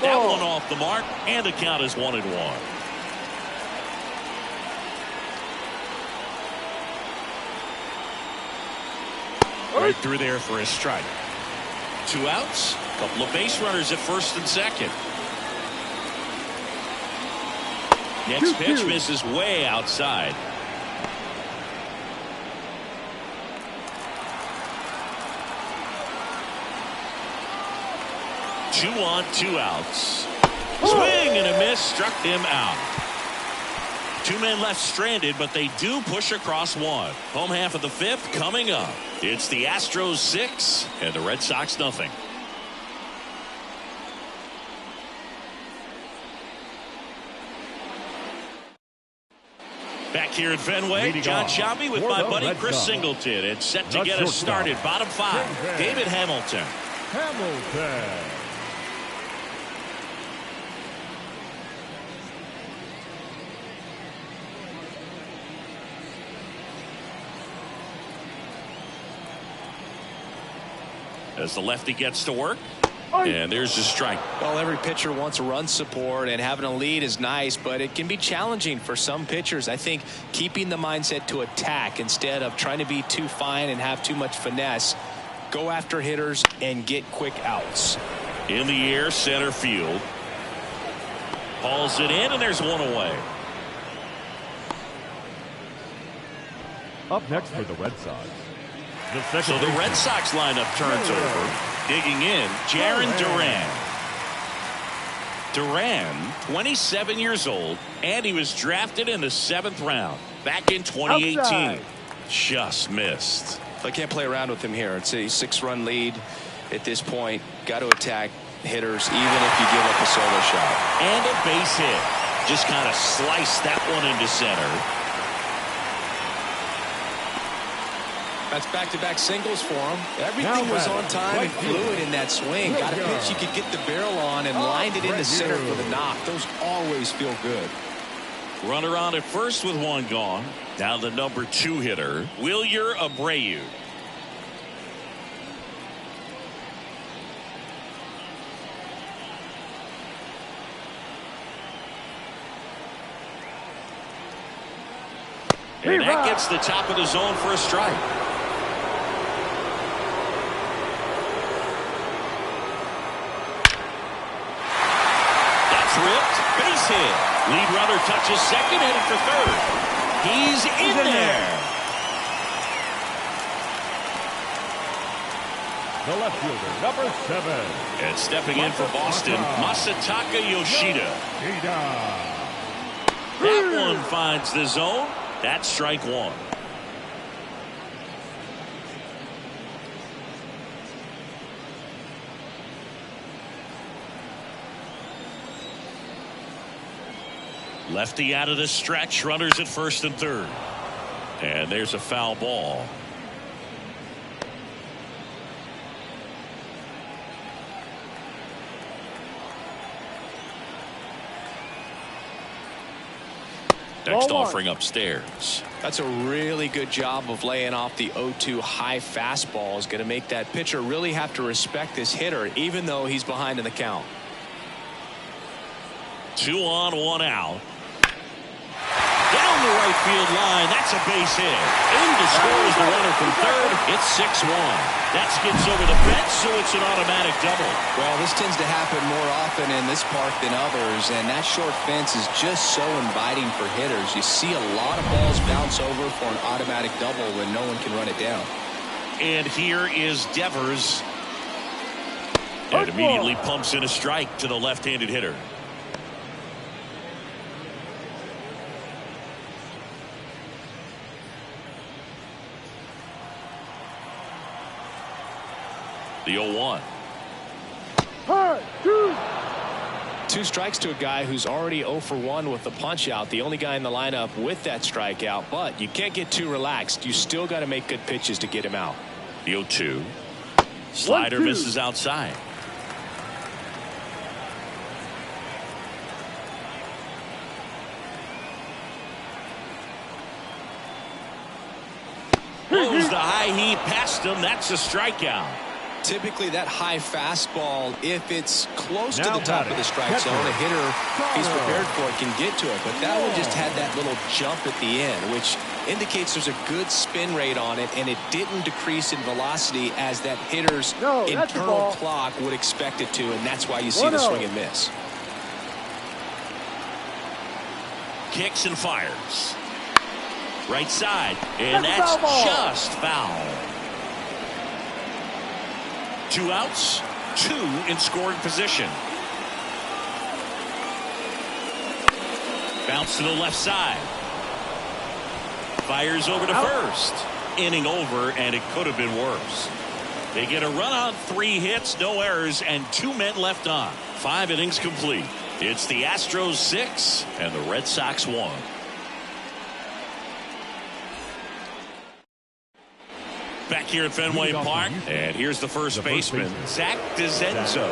[SPEAKER 1] That
[SPEAKER 4] Ball.
[SPEAKER 1] one off the mark, and the count is 1-1. Right through there for a strike. 2 outs. Couple of base runners at first and second. Next pitch
[SPEAKER 4] 2-2.
[SPEAKER 1] misses way outside. Two on, 2 outs. Swing and a miss, struck him out. 2 men left stranded, but they do push across 1. Home half of the 5th coming up. It's the Astros 6 and the Red Sox nothing. Back here at Fenway,
[SPEAKER 3] Leading
[SPEAKER 1] John
[SPEAKER 3] off
[SPEAKER 1] Sciambi with
[SPEAKER 3] for
[SPEAKER 1] my
[SPEAKER 3] the
[SPEAKER 1] buddy
[SPEAKER 3] Red
[SPEAKER 1] Chris
[SPEAKER 3] Sox.
[SPEAKER 1] Singleton. It's set to
[SPEAKER 3] The
[SPEAKER 1] get us
[SPEAKER 3] shortstop.
[SPEAKER 1] started. Bottom 5, David Hamilton.
[SPEAKER 3] Hamilton.
[SPEAKER 1] As the lefty gets to work. And there's the strike.
[SPEAKER 2] Well, every pitcher wants run support, and having a lead is nice, but it can be challenging for some pitchers. I think keeping the mindset to attack instead of trying to be too fine and have too much finesse. Go after hitters and get quick outs.
[SPEAKER 1] In the air, center field. Hauls it in, and there's one away.
[SPEAKER 3] Up next for the Red Sox.
[SPEAKER 1] So the Red Sox lineup turns over. Digging in, Jarren Duran. Duran, 27 years old, and he was drafted in the 7th round back in 2018.
[SPEAKER 4] Outside.
[SPEAKER 1] Just missed.
[SPEAKER 2] I can't play around with him here. It's a 6-run lead at this point. Got to attack hitters even if you give up a solo shot.
[SPEAKER 1] And a base hit. Just kind of sliced that one into center.
[SPEAKER 2] That's back-to-back singles for him. Everything was on time and fluid in that swing. Got a pitch you could get the barrel on and lined it into center for the knock. Those always feel good.
[SPEAKER 1] Runner on at first with 1 gone. Now the number 2 hitter, Wilyer Abreu. And that gets the top of the zone for a strike. That's ripped. Base hit. Lead runner touches second, headed for third. He's in there.
[SPEAKER 3] The left fielder, number 7.
[SPEAKER 1] And stepping in for Boston, Masataka Yoshida. That one finds the zone. That's strike one. Lefty out of the stretch, runners at first and third. And there's a foul ball. Next offering upstairs.
[SPEAKER 2] That's a really good job of laying off the 0-2 high fastball. Is going to make that pitcher really have to respect this hitter, even though he's behind in the count.
[SPEAKER 1] 2 on, 1 out. Down the right field line. That's a base hit. In to score is the runner from third. It's 6-1. That skips over the fence, so it's an automatic double.
[SPEAKER 2] Well, this tends to happen more often in this park than others, and that short fence is just so inviting for hitters. You see a lot of balls bounce over for an automatic double when no one can run it down.
[SPEAKER 1] And here is Devers. And immediately pumps in a strike to the left-handed hitter. The 0-1.
[SPEAKER 2] 2 strikes to a guy who's already 0 for 1 with the punch out. The only guy in the lineup with that strikeout, but you can't get too relaxed. You still got to make good pitches to get him out.
[SPEAKER 1] The 0-2. Slider misses outside. Blows the high heat past him. That's a strikeout.
[SPEAKER 2] Typically that high fastball, if it's close to the top of the strike zone, a hitter, if he's prepared for it, can get to it. But that one just had that little jump at the end, which indicates there's a good spin rate on it, and it didn't decrease in velocity as that hitter's internal clock would expect it to, and that's why you see the swing and miss.
[SPEAKER 1] Kicks and fires. Right side, and that's just foul. 2 outs, 2 in scoring position. Bounce to the left side. Fires over to first. Inning over, and it could have been worse. They get a run on 3 hits, no errors, and 2 men left on. 5 innings complete. It's the Astros 6 and the Red Sox 1. Back here at Fenway Park, and here's the first baseman, Zach DeZenzo.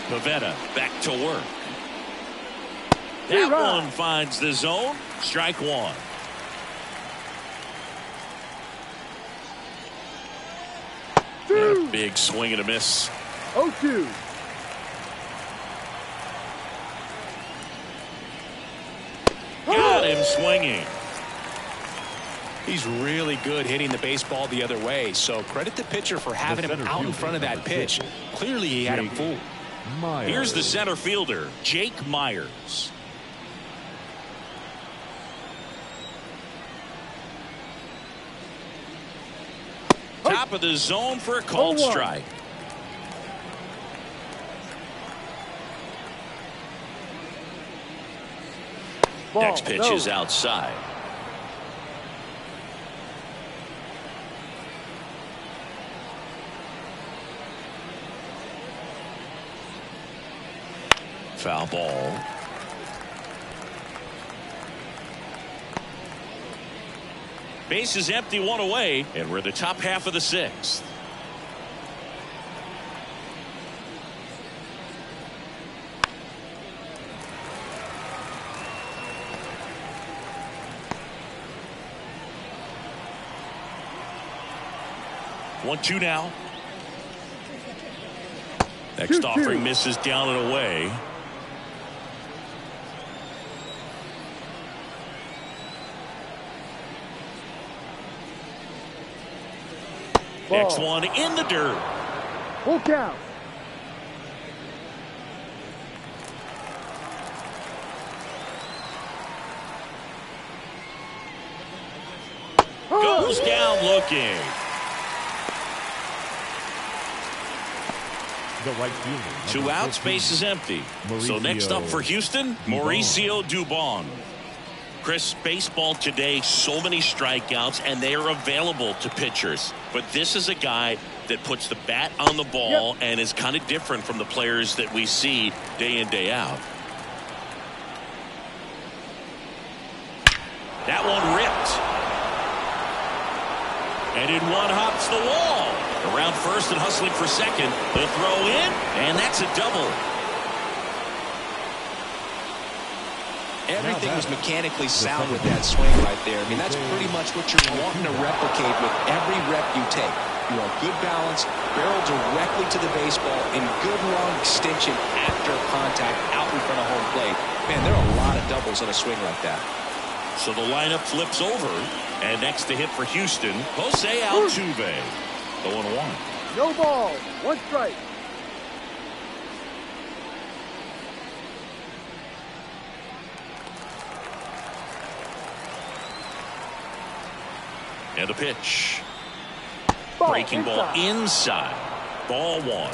[SPEAKER 1] Pavetta back to work. That one finds the zone. Strike 1. A big swing and a miss.
[SPEAKER 4] 0-2.
[SPEAKER 1] Got him swinging.
[SPEAKER 2] He's really good hitting the baseball the other way, so credit the pitcher for having him out in front of that pitch. Clearly he had him fooled.
[SPEAKER 1] Here's the center fielder, Jake Myers. Top of the zone for a called strike. Next pitch is outside. Foul ball. Base is empty, 1 away, and we're the top half of the 6th. One, 2 now. Next offering misses down and away. Next one in the dirt.
[SPEAKER 4] Full count.
[SPEAKER 1] Goes down looking.
[SPEAKER 3] The right fielder.
[SPEAKER 1] 2 outs, base is empty. So next up for Houston, Mauricio Dubon. Chris, baseball today, so many strikeouts, and they are available to pitchers. But this is a guy that puts the bat on the ball and is kind of different from the players that we see day in, day out. That one ripped. And in one hops the wall. Around first and hustling for second. The throw in, and that's a double.
[SPEAKER 2] Everything was mechanically sound with that swing right there. I mean, that's pretty much what you're wanting to replicate with every rep you take. You want good balance, barrel directly to the baseball, and good long extension after contact out in front of home plate. Man, there are a lot of doubles on a swing like that.
[SPEAKER 1] So the lineup flips over, and next to hit for Houston, Jose Altuve. 0-1.
[SPEAKER 4] No ball. 1 strike.
[SPEAKER 1] And a pitch.
[SPEAKER 4] Ball
[SPEAKER 1] Breaking ball inside. Ball 1.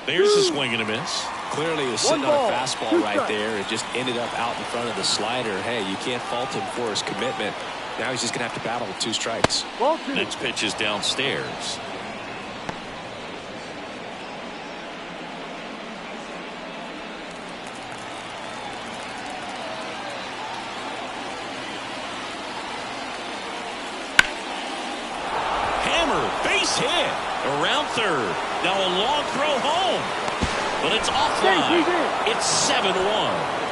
[SPEAKER 1] There's a swing and a miss.
[SPEAKER 2] Clearly he was sitting on a fastball right there. It just ended up out in front of the slider. Hey, you can't fault him for his commitment. Now he's just going to have to battle with 2 strikes.
[SPEAKER 4] Ball 2.
[SPEAKER 1] Next pitch is downstairs. Hammer, base hit. Around third. Now a long throw home. But it's offline. It's 7-1.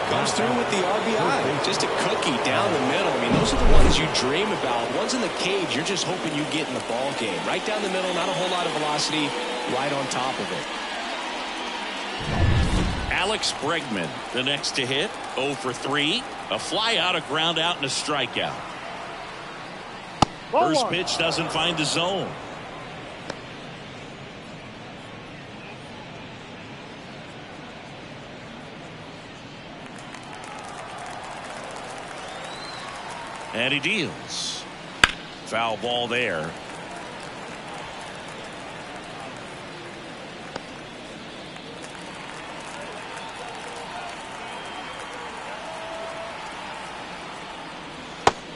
[SPEAKER 2] Comes through with the RBI. Just a cookie down the middle. I mean, those are the ones you dream about. Ones in the cage, you're just hoping you get in the ball game. Right down the middle, not a whole lot of velocity. Right on top of it.
[SPEAKER 1] Alex Bregman, the next to hit. 0 for 3. A fly out, a ground out, and a strikeout. First pitch doesn't find the zone. And he deals. Foul ball there.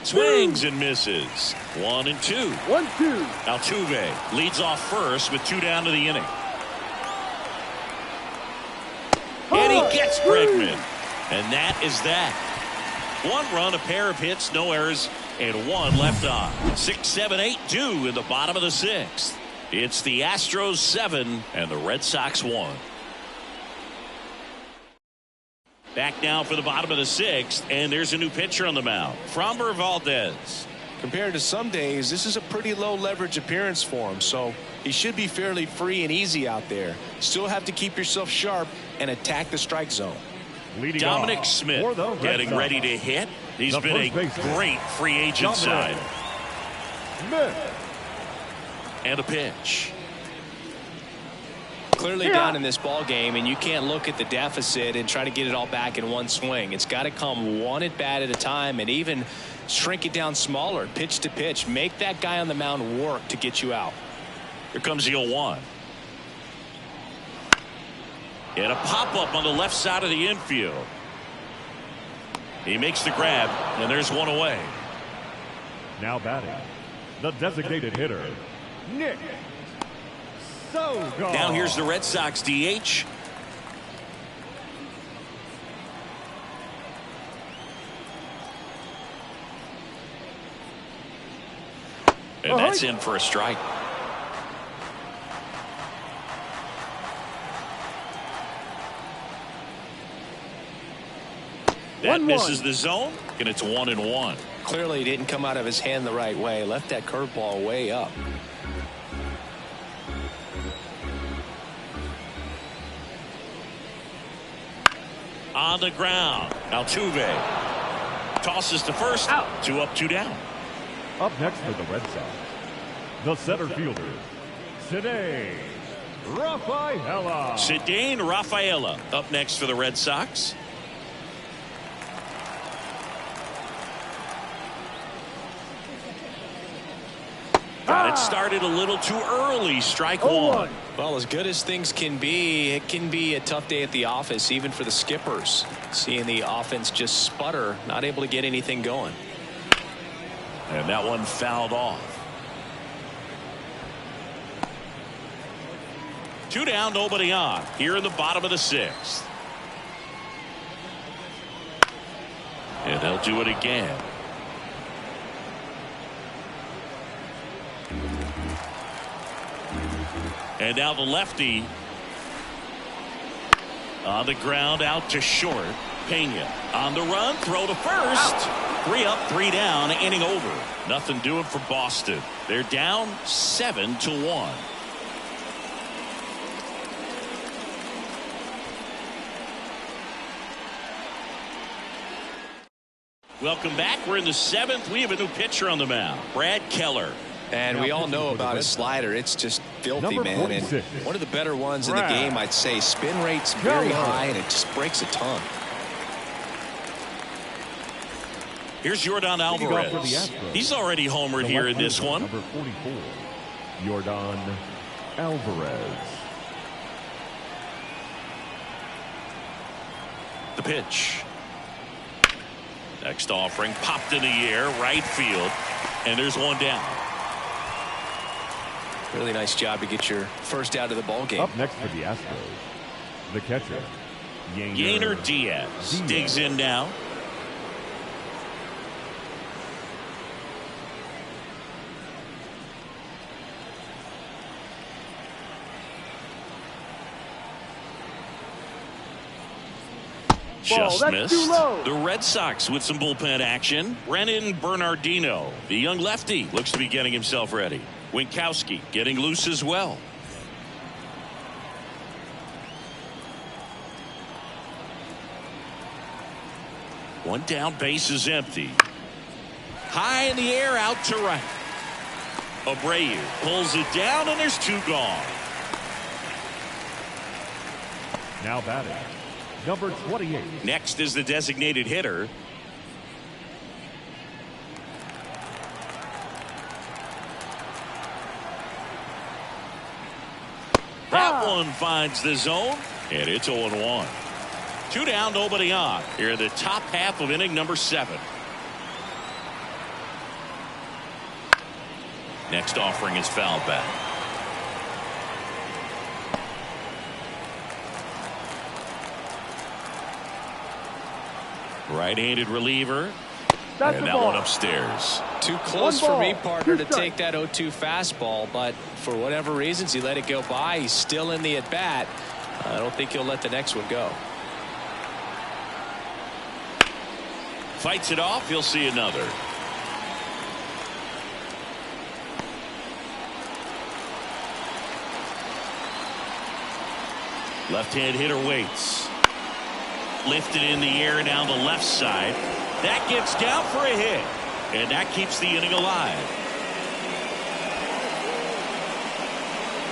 [SPEAKER 1] Swings and misses. 1-2.
[SPEAKER 4] 1-2.
[SPEAKER 1] Altuve leads off first with 2 down to the inning. And he gets Bregman. And that is that. 1 run, a pair of hits, no errors, and 1 left on. 6-7-8-2 in the bottom of the 6th. It's the Astros 7 and the Red Sox 1. Back now for the bottom of the 6th, and there's a new pitcher on the mound, Framber Valdez.
[SPEAKER 2] Compared to some days, this is a pretty low leverage appearance for him, so he should be fairly free and easy out there. Still have to keep yourself sharp and attack the strike zone.
[SPEAKER 3] Leading
[SPEAKER 1] Dominic
[SPEAKER 3] off
[SPEAKER 1] Smith
[SPEAKER 3] for the Red
[SPEAKER 1] getting
[SPEAKER 3] Sox,
[SPEAKER 1] ready to hit. He's
[SPEAKER 3] the
[SPEAKER 1] been a
[SPEAKER 3] first baseman,
[SPEAKER 1] great free agent
[SPEAKER 3] Dominic
[SPEAKER 1] sign.
[SPEAKER 3] Smith.
[SPEAKER 1] And a pitch.
[SPEAKER 2] Clearly down in this ball game, and you can't look at the deficit and try to get it all back in one swing. It's got to come one at bat at a time, and even shrink it down smaller, pitch to pitch. Make that guy on the mound work to get you out.
[SPEAKER 1] Here comes the 0-1. And a pop-up on the left side of the infield. He makes the grab, and there's 1 away.
[SPEAKER 3] Now batting, the designated hitter, Nick Soga.
[SPEAKER 1] Now here's the Red Sox DH. And that's in for a strike. That misses the zone, and it's 1-1.
[SPEAKER 2] Clearly didn't come out of his hand the right way. Left that curveball way up.
[SPEAKER 1] On the ground. Altuve tosses to first.
[SPEAKER 4] Out.
[SPEAKER 1] 2 up, 2 down.
[SPEAKER 3] Up next for the Red Sox, the center fielder, Cedane Rafaela.
[SPEAKER 1] Cedane Rafaela up next for the Red Sox. Got it started a little too early. Strike 1.
[SPEAKER 2] Well, as good as things can be, it can be a tough day at the office, even for the skippers. Seeing the offense just sputter, not able to get anything going.
[SPEAKER 1] And that one fouled off. 2 down, nobody on. Here in the bottom of the 6th. And they'll do it again. And now the lefty on the ground, out to short. Pena on the run, throw to first. 3 up, 3 down, inning over. Nothing doing for Boston. They're down 7-1. Welcome back. We're in the 7th. We have a new pitcher on the mound, Brad Keller.
[SPEAKER 2] And we all know about his slider. It's just filthy, man. And one of the better ones in the game, I'd say. Spin rate's very high, and it just breaks a ton.
[SPEAKER 1] Here's Yordan Alvarez. He's already homered here in this one.
[SPEAKER 3] Number 44, Yordan Alvarez.
[SPEAKER 1] The pitch. Next offering popped in the air, right field, and there's 1 down.
[SPEAKER 2] Really nice job to get your first out of the ball game.
[SPEAKER 3] Up next for the Astros, the catcher,
[SPEAKER 1] Yainer Diaz digs in now. Just missed. The Red Sox with some bullpen action. Brennan Bernardino, the young lefty, looks to be getting himself ready. Winkowski getting loose as well. One down, base is empty. High in the air, out to right. Abreu pulls it down, and there's 2 gone.
[SPEAKER 3] Now batting, number 28.
[SPEAKER 1] Next is the designated hitter. That one finds the zone, and it's 0-1. 2 down, nobody on. Here in the top half of inning number 7. Next offering is fouled back. Right-handed reliever. And that one upstairs.
[SPEAKER 2] Too close for me, partner, to take that 0-2 fastball, but for whatever reasons he let it go by. He's still in the at-bat. I don't think he'll let the next one go.
[SPEAKER 1] Fights it off. He'll see another. Left-hand hitter waits. Lifted in the air down the left side. That gets down for a hit, and that keeps the inning alive.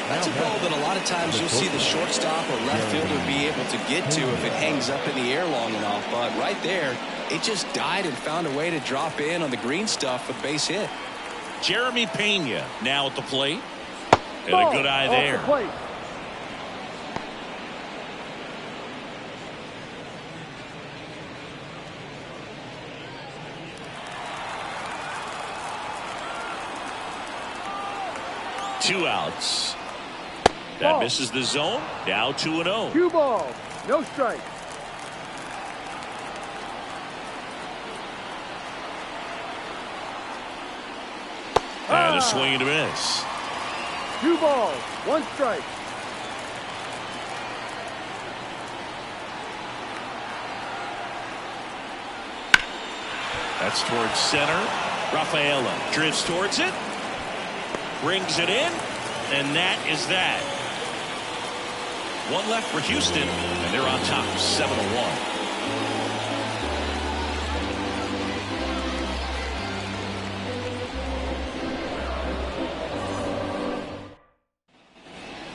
[SPEAKER 2] That's a ball that a lot of times you'll see the shortstop or left fielder be able to get to if it hangs up in the air long enough. But right there, it just died and found a way to drop in on the green stuff with base hit.
[SPEAKER 1] Jeremy Pena now at the plate. And a good eye there. Two outs. That misses the zone. Now 2-0.
[SPEAKER 4] 2 balls, no strikes.
[SPEAKER 1] And a swing and a miss.
[SPEAKER 4] 2 balls, 1 strike.
[SPEAKER 1] That's towards center. Rafaela drifts towards it. Brings it in. And that is that. One left for Houston, and they're on top 7-1.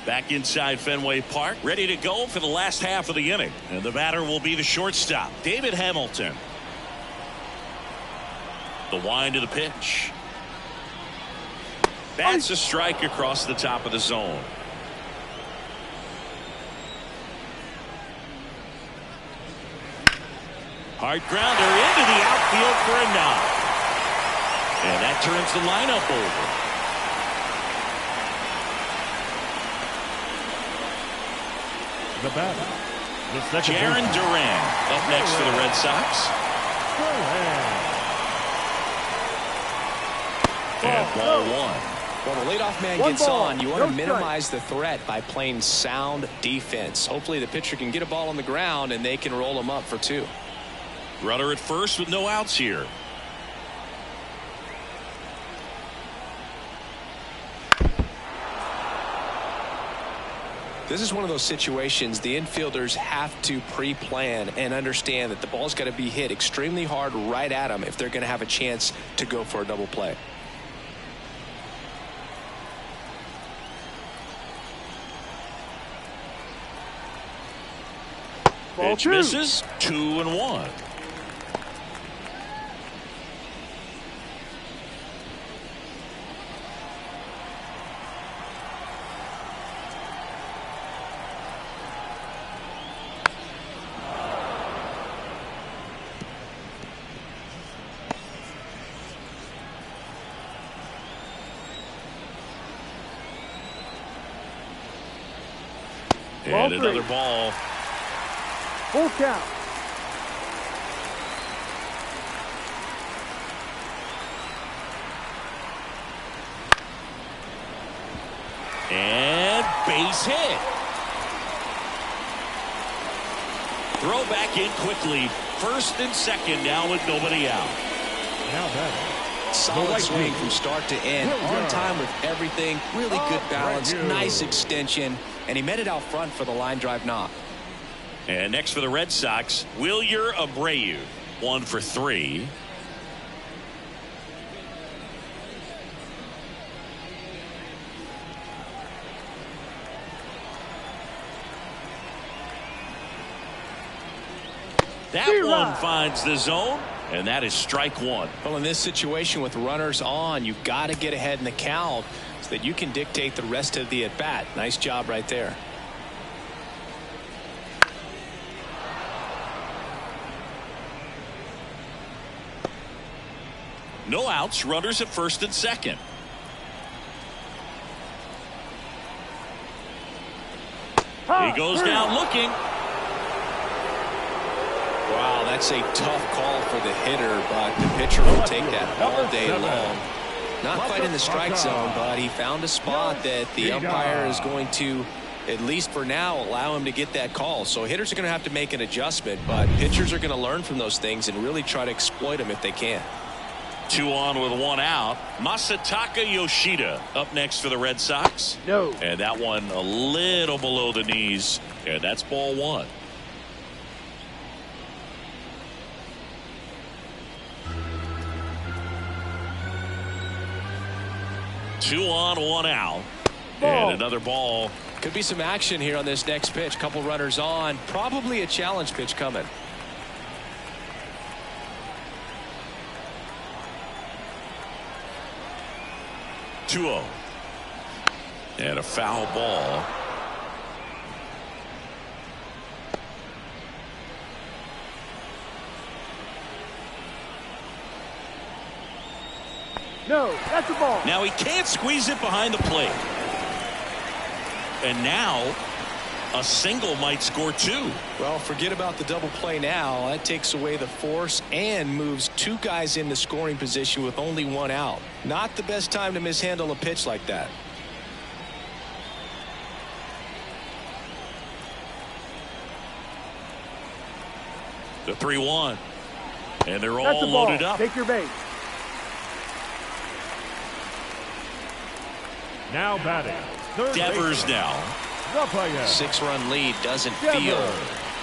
[SPEAKER 1] Back inside Fenway Park, ready to go for the last half of the inning. And the batter will be the shortstop, David Hamilton. The wind of the pitch. That's a strike across the top of the zone. Hard grounder into the outfield for a knock. And that turns the lineup over.
[SPEAKER 3] The batter, the second
[SPEAKER 1] Jaron
[SPEAKER 3] baseman,
[SPEAKER 1] Duran up next for the Red Sox. And ball one.
[SPEAKER 2] When the leadoff man gets on, you want to minimize the threat by playing sound defense. Hopefully the pitcher can get a ball on the ground and they can roll him up for 2.
[SPEAKER 1] Runner at first with no outs here.
[SPEAKER 2] This is one of those situations the infielders have to pre-plan and understand that the ball's got to be hit extremely hard right at them if they're going to have a chance to go for a double play.
[SPEAKER 1] Pitch misses. 2-1. And another ball.
[SPEAKER 4] Full count.
[SPEAKER 1] And base hit. Throw back in quickly. First and second now with nobody out.
[SPEAKER 3] Now batting,
[SPEAKER 2] Solid swing from start to end. On time with everything. Really good balance. Nice extension. And he met it out front for the line drive knock.
[SPEAKER 1] And next for the Red Sox, Wilyer Abreu. 1 for 3. That one finds the zone, and that is strike 1.
[SPEAKER 2] Well, in this situation with runners on, you've got to get ahead in the count so that you can dictate the rest of the at-bat. Nice job right there.
[SPEAKER 1] No outs, runners at first and second. He goes down looking.
[SPEAKER 2] Wow, that's a tough call for the hitter, but the pitcher will take that all day long. Not quite in the strike zone, but he found a spot that the umpire is going to, at least for now, allow him to get that call. So hitters are going to have to make an adjustment, but pitchers are going to learn from those things and really try to exploit them if they can.
[SPEAKER 1] 2 on with 1 out. Masataka Yoshida up next for the Red Sox.
[SPEAKER 4] No.
[SPEAKER 1] And that one a little below the knees. And that's ball 1. Two on, 1 out. And another ball.
[SPEAKER 2] Could be some action here on this next pitch. Couple runners on. Probably a challenge pitch coming.
[SPEAKER 1] 2-0. And a foul ball.
[SPEAKER 4] No, that's a ball.
[SPEAKER 1] Now he can't squeeze it behind the plate. And now a single might score 2.
[SPEAKER 2] Well, forget about the double play now. That takes away the force and moves 2 guys into scoring position with only 1 out. Not the best time to mishandle a pitch like that.
[SPEAKER 1] The 3-1. And they're
[SPEAKER 4] That's
[SPEAKER 1] all
[SPEAKER 4] a ball.
[SPEAKER 1] loaded up.
[SPEAKER 4] Take your base.
[SPEAKER 3] now batting, third
[SPEAKER 1] Devers
[SPEAKER 3] baseman,
[SPEAKER 1] now.
[SPEAKER 3] Raphael.
[SPEAKER 2] 6-run lead doesn't feel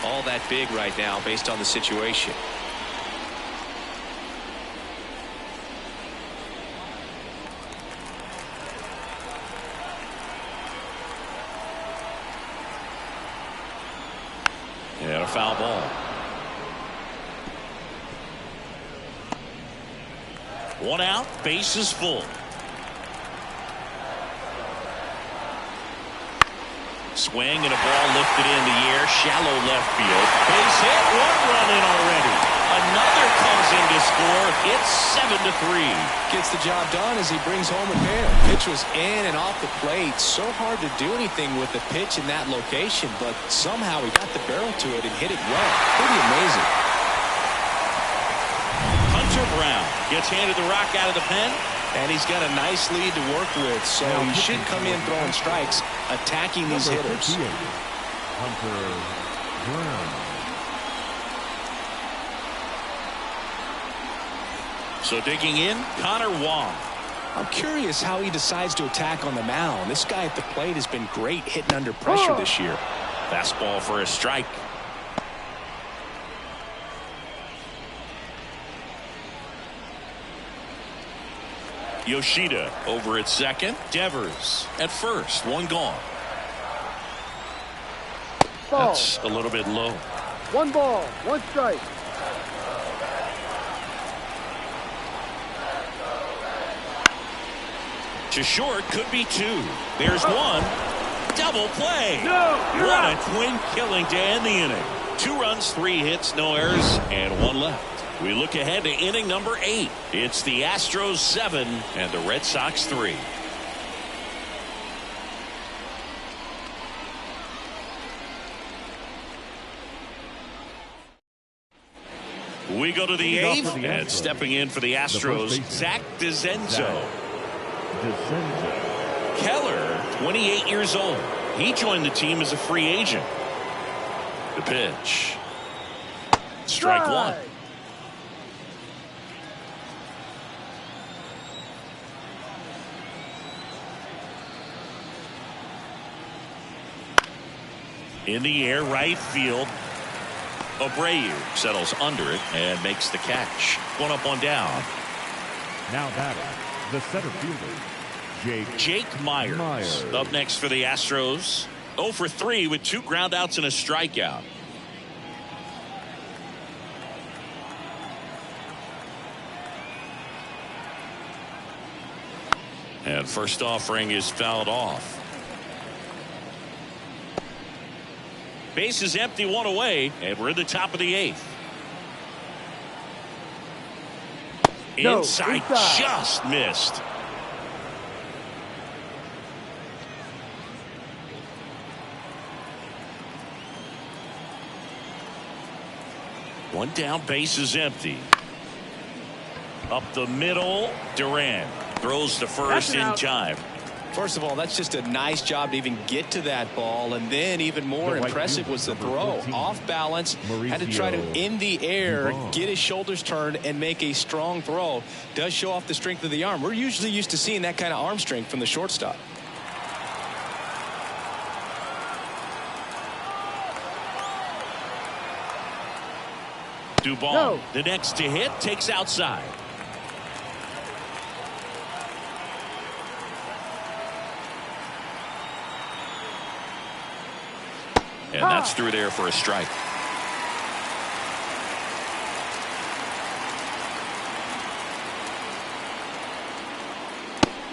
[SPEAKER 2] all that big right now based on the situation.
[SPEAKER 1] a foul ball. One out, bases full. Swing and a ball lifted in the air, shallow left field. Base hit, one run in already. Another comes in to score. It's 7-3.
[SPEAKER 2] Gets the job done as he brings home a pair. Pitch was in and off the plate. So hard to do anything with the pitch in that location, but somehow he got the barrel to it and hit it well. Pretty amazing.
[SPEAKER 1] Hunter Brown gets handed the rock out of the pen.
[SPEAKER 2] And he's got a nice lead to work with, so he should come in throwing strikes, attacking these hitters.
[SPEAKER 3] Hunter Brown.
[SPEAKER 1] So digging in, Connor Wong.
[SPEAKER 2] I'm curious how he decides to attack on the mound. This guy at the plate has been great hitting under pressure this year.
[SPEAKER 1] Fastball for a strike. Yoshida over at second. Devers at first. One gone.
[SPEAKER 4] Ball.
[SPEAKER 1] That's a little bit low.
[SPEAKER 4] 1 ball, 1 strike.
[SPEAKER 1] To short, could be 2. There's one. Double play.
[SPEAKER 4] No, you're
[SPEAKER 1] what
[SPEAKER 4] out.
[SPEAKER 1] a twin killing to end the inning. 2 runs, 3 hits, no errors, and 1 left. We look ahead to inning number 8. It's the Astros 7 and the Red Sox 3. We go to the 8th, and stepping in for the Astros, Zach DeZenzo. Keller, 28 years old. He joined the team as a free agent. The pitch. Strike 1. In the air, right field. Abreu settles under it and makes the catch. 1 up, 1 down.
[SPEAKER 3] Now batting, the center fielder,
[SPEAKER 1] Jake Myers. Up next for the Astros. 0 for 3 with 2 groundouts and a strikeout. And first offering is fouled off. Base is empty, 1 away, and we're in the top of the 8th. Inside, just missed. One down, base is empty. Up the middle, Duran throws to first in time.
[SPEAKER 2] First of all, that's just a nice job to even get to that ball, and then even more impressive was the throw. Off balance, had to try to in the air, get his shoulders turned, and make a strong throw. Does show off the strength of the arm. We're usually used to seeing that kind of arm strength from the shortstop.
[SPEAKER 1] Dubon, the next to hit, takes outside. And that's through there for a strike.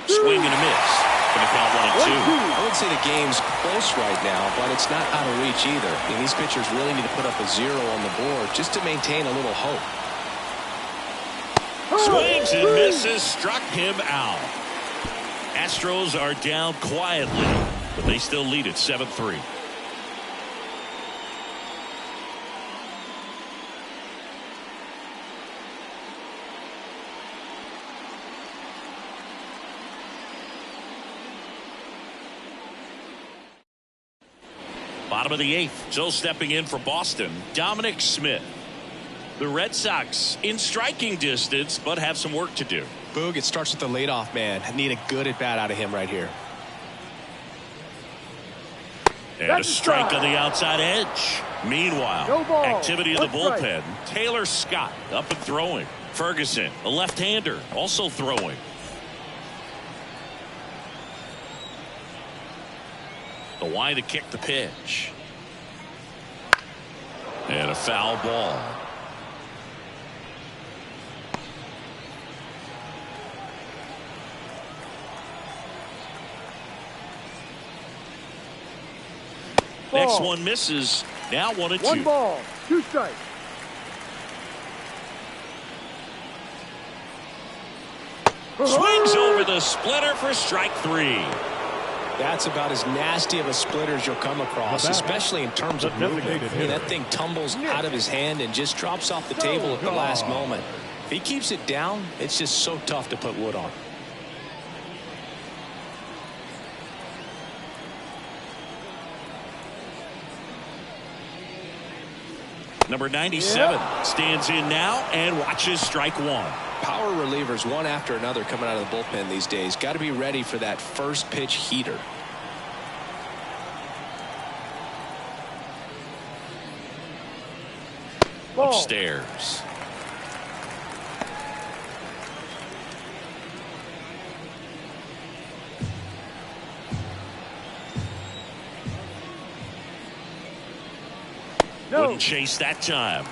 [SPEAKER 1] Swing and a miss. Going to count 1 and 2.
[SPEAKER 2] I would say the game's close right now, but it's not out of reach either. And these pitchers really need to put up a 0 on the board just to maintain a little hope.
[SPEAKER 1] Swings and misses, struck him out. Astros are down quietly, but they still lead at 7-3. Bottom of the 8th. So stepping in for Boston, Dominic Smith. The Red Sox in striking distance, but have some work to do.
[SPEAKER 2] Boog, it starts with the leadoff man. I need a good at bat out of him right here.
[SPEAKER 1] And a strike on the outside edge. Meanwhile, activity in the bullpen. Taylor Scott up and throwing. Ferguson, a left-hander, also throwing. The wide to kick the pitch. And a foul ball. Next one misses. Now 1-2.
[SPEAKER 4] 1 ball, 2 strikes.
[SPEAKER 1] Swings over the splitter for strike 3.
[SPEAKER 2] That's about as nasty of a splitter as you'll come across, especially in terms of movement. I mean, that thing tumbles out of his hand and just drops off the table at the last moment. If he keeps it down, it's just so tough to put wood on.
[SPEAKER 1] Number 97 stands in now and watches strike 1.
[SPEAKER 2] Power relievers one after another coming out of the bullpen these days. Got to be ready for that first pitch heater.
[SPEAKER 4] Ball.
[SPEAKER 1] Upstairs.
[SPEAKER 4] No.
[SPEAKER 1] Wouldn't chase that time.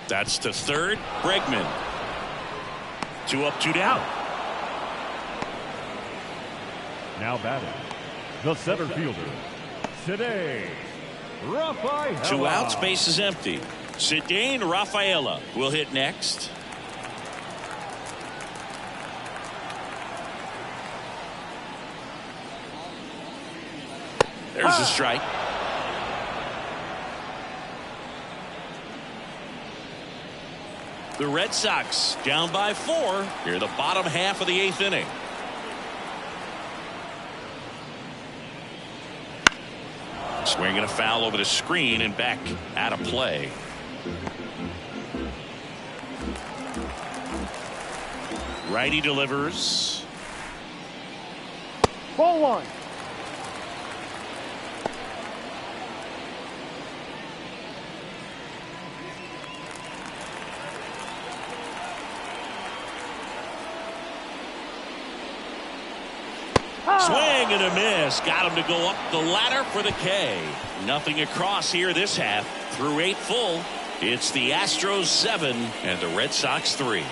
[SPEAKER 1] That's to third. Bregman. 2 up, 2 down.
[SPEAKER 3] Now batting, the center fielder, today, Rafaela.
[SPEAKER 1] 2 outs, base is empty. Cedane Rafaela will hit next. There's a strike. The Red Sox down by 4 here the bottom half of the 8th inning. Swinging a foul over the screen and back out of play. Righty delivers.
[SPEAKER 4] Ball 1.
[SPEAKER 1] Swing and a miss. Got him to go up the ladder for the K. Nothing across here this half. Through 8 full. It's the Astros 7 and the Red Sox 3.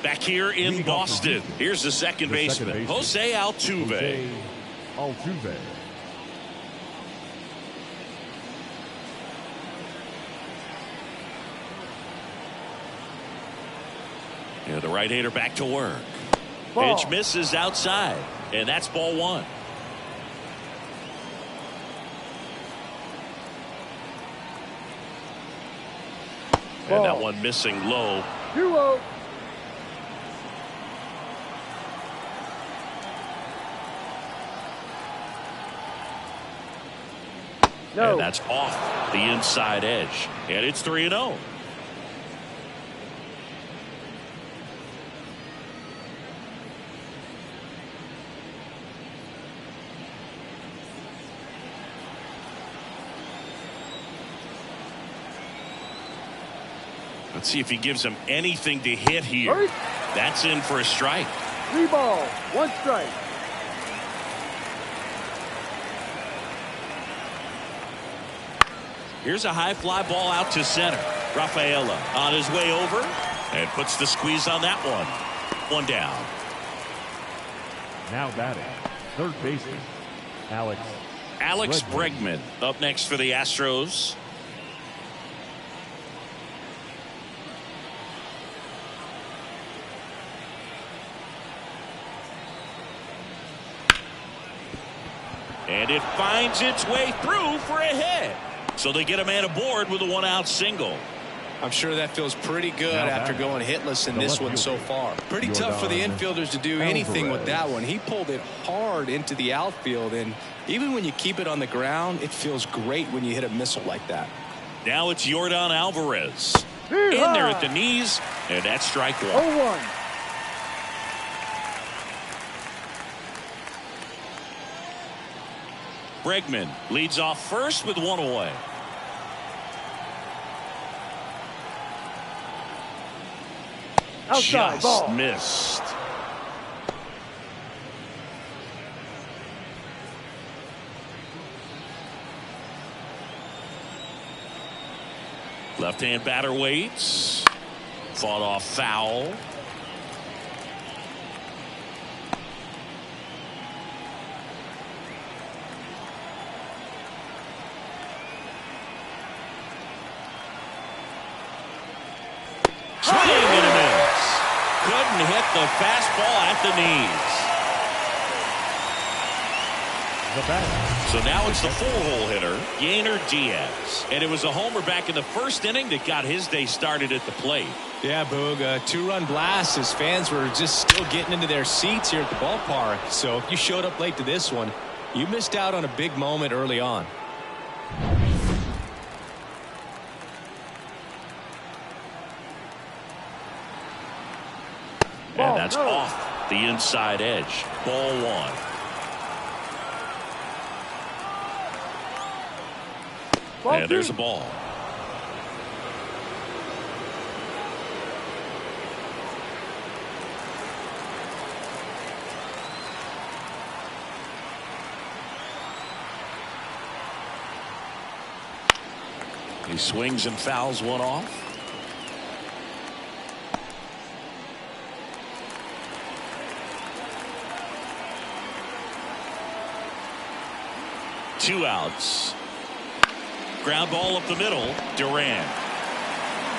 [SPEAKER 1] Back here in Boston. Here's the second baseman, Jose Altuve.
[SPEAKER 3] Altuve.
[SPEAKER 1] Yeah, the right-hander back to work.
[SPEAKER 4] Ball.
[SPEAKER 1] Pitch misses outside, and that's ball 1. And that one missing low.
[SPEAKER 4] 2-0. No.
[SPEAKER 1] And that's off the inside edge. And it's 3-0. Let's see if he gives him anything to hit here.
[SPEAKER 4] Hurry.
[SPEAKER 1] That's in for a strike.
[SPEAKER 4] 3 balls, 1 strike.
[SPEAKER 1] Here's a high fly ball out to center. Rafaela on his way over and puts the squeeze on that one. 1 down.
[SPEAKER 3] Now batting, third baseman,
[SPEAKER 1] Alex Bregman up next for the Astros. And it finds its way through for a hit. So they get a man aboard with a 1-out single.
[SPEAKER 2] I'm sure that feels pretty good after going hitless in this one so far. Pretty tough for the infielders to do anything with that one. He pulled it hard into the outfield, and even when you keep it on the ground, it feels great when you hit a missile like that.
[SPEAKER 1] Now it's Yordan Alvarez. In there at the knees, and that's strike 1.
[SPEAKER 4] 0-1.
[SPEAKER 1] Bregman leads off first with one away.
[SPEAKER 4] Outside,
[SPEAKER 1] Just
[SPEAKER 4] ball.
[SPEAKER 1] missed. Left-hand batter waits. Fought off foul. Swing and a miss. Couldn't hit the fastball at the knees. So now it's the four-hole hitter, Yainer Diaz. And it was a homer back in the first inning that got his day started at the plate.
[SPEAKER 2] Yeah, Boog, a two-run blast. His fans were just still getting into their seats here at the ballpark. So if you showed up late to this one, you missed out on a big moment early on.
[SPEAKER 1] And that's off the inside edge. Ball one. And there's a ball. He swings and fouls one off. Two outs. Ground ball up the middle. Duran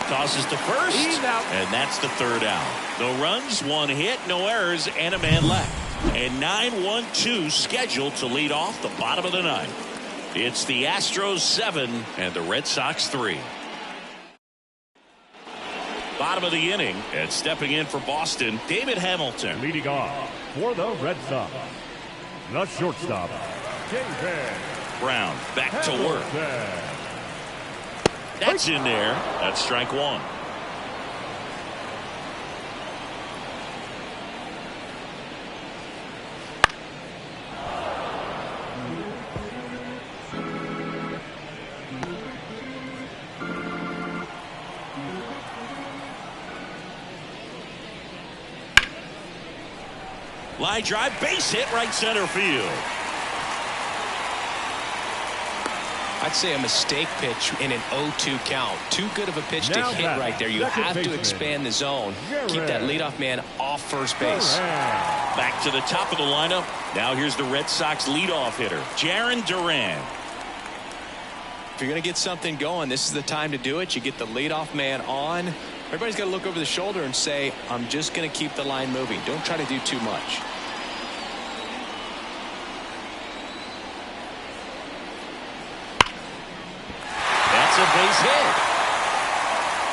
[SPEAKER 1] tosses to first, and that's the third out. No runs, one hit, no errors, and a man left. And 9-1-2 scheduled to lead off the bottom of the ninth. It's the Astros 7 and the Red Sox 3. Bottom of the inning, and stepping in for Boston, David Hamilton.
[SPEAKER 3] Leading off for the Red Sox, the shortstop, David
[SPEAKER 1] Brown back to work. That's in there. That's strike one. Line drive, base hit, right center field.
[SPEAKER 2] I'd say a mistake pitch in an 0-2 count. Too good of a pitch to hit right there. You have to expand the zone. Keep that leadoff man off first base.
[SPEAKER 1] Back to the top of the lineup. Now here's the Red Sox leadoff hitter, Jarren Duran.
[SPEAKER 2] If you're going to get something going, this is the time to do it. You get the leadoff man on. Everybody's got to look over the shoulder and say, I'm just going to keep the line moving. Don't try to do too much.
[SPEAKER 1] That's a base hit.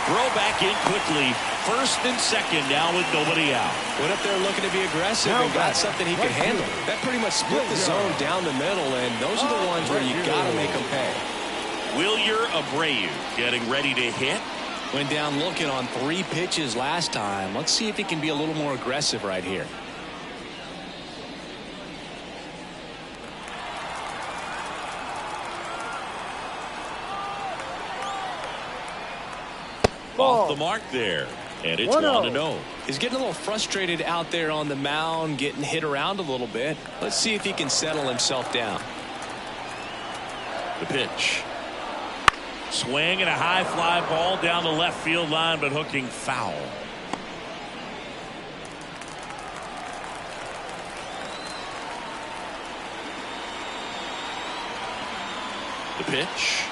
[SPEAKER 1] Throw back in quickly. First and second now with nobody out.
[SPEAKER 2] Went up there looking to be aggressive and got something he could handle. That pretty much split the zone down the middle, and those are the ones where you got to make them pay.
[SPEAKER 1] Wilyer Abreu getting ready to hit.
[SPEAKER 2] Went down looking on 3 pitches last time. Let's see if he can be a little more aggressive right here.
[SPEAKER 1] Off the mark there. And it's 1-0.
[SPEAKER 2] He's getting a little frustrated out there on the mound, getting hit around a little bit. Let's see if he can settle himself down.
[SPEAKER 1] The pitch. Swing and a high fly ball down the left field line, but hooking foul. The pitch.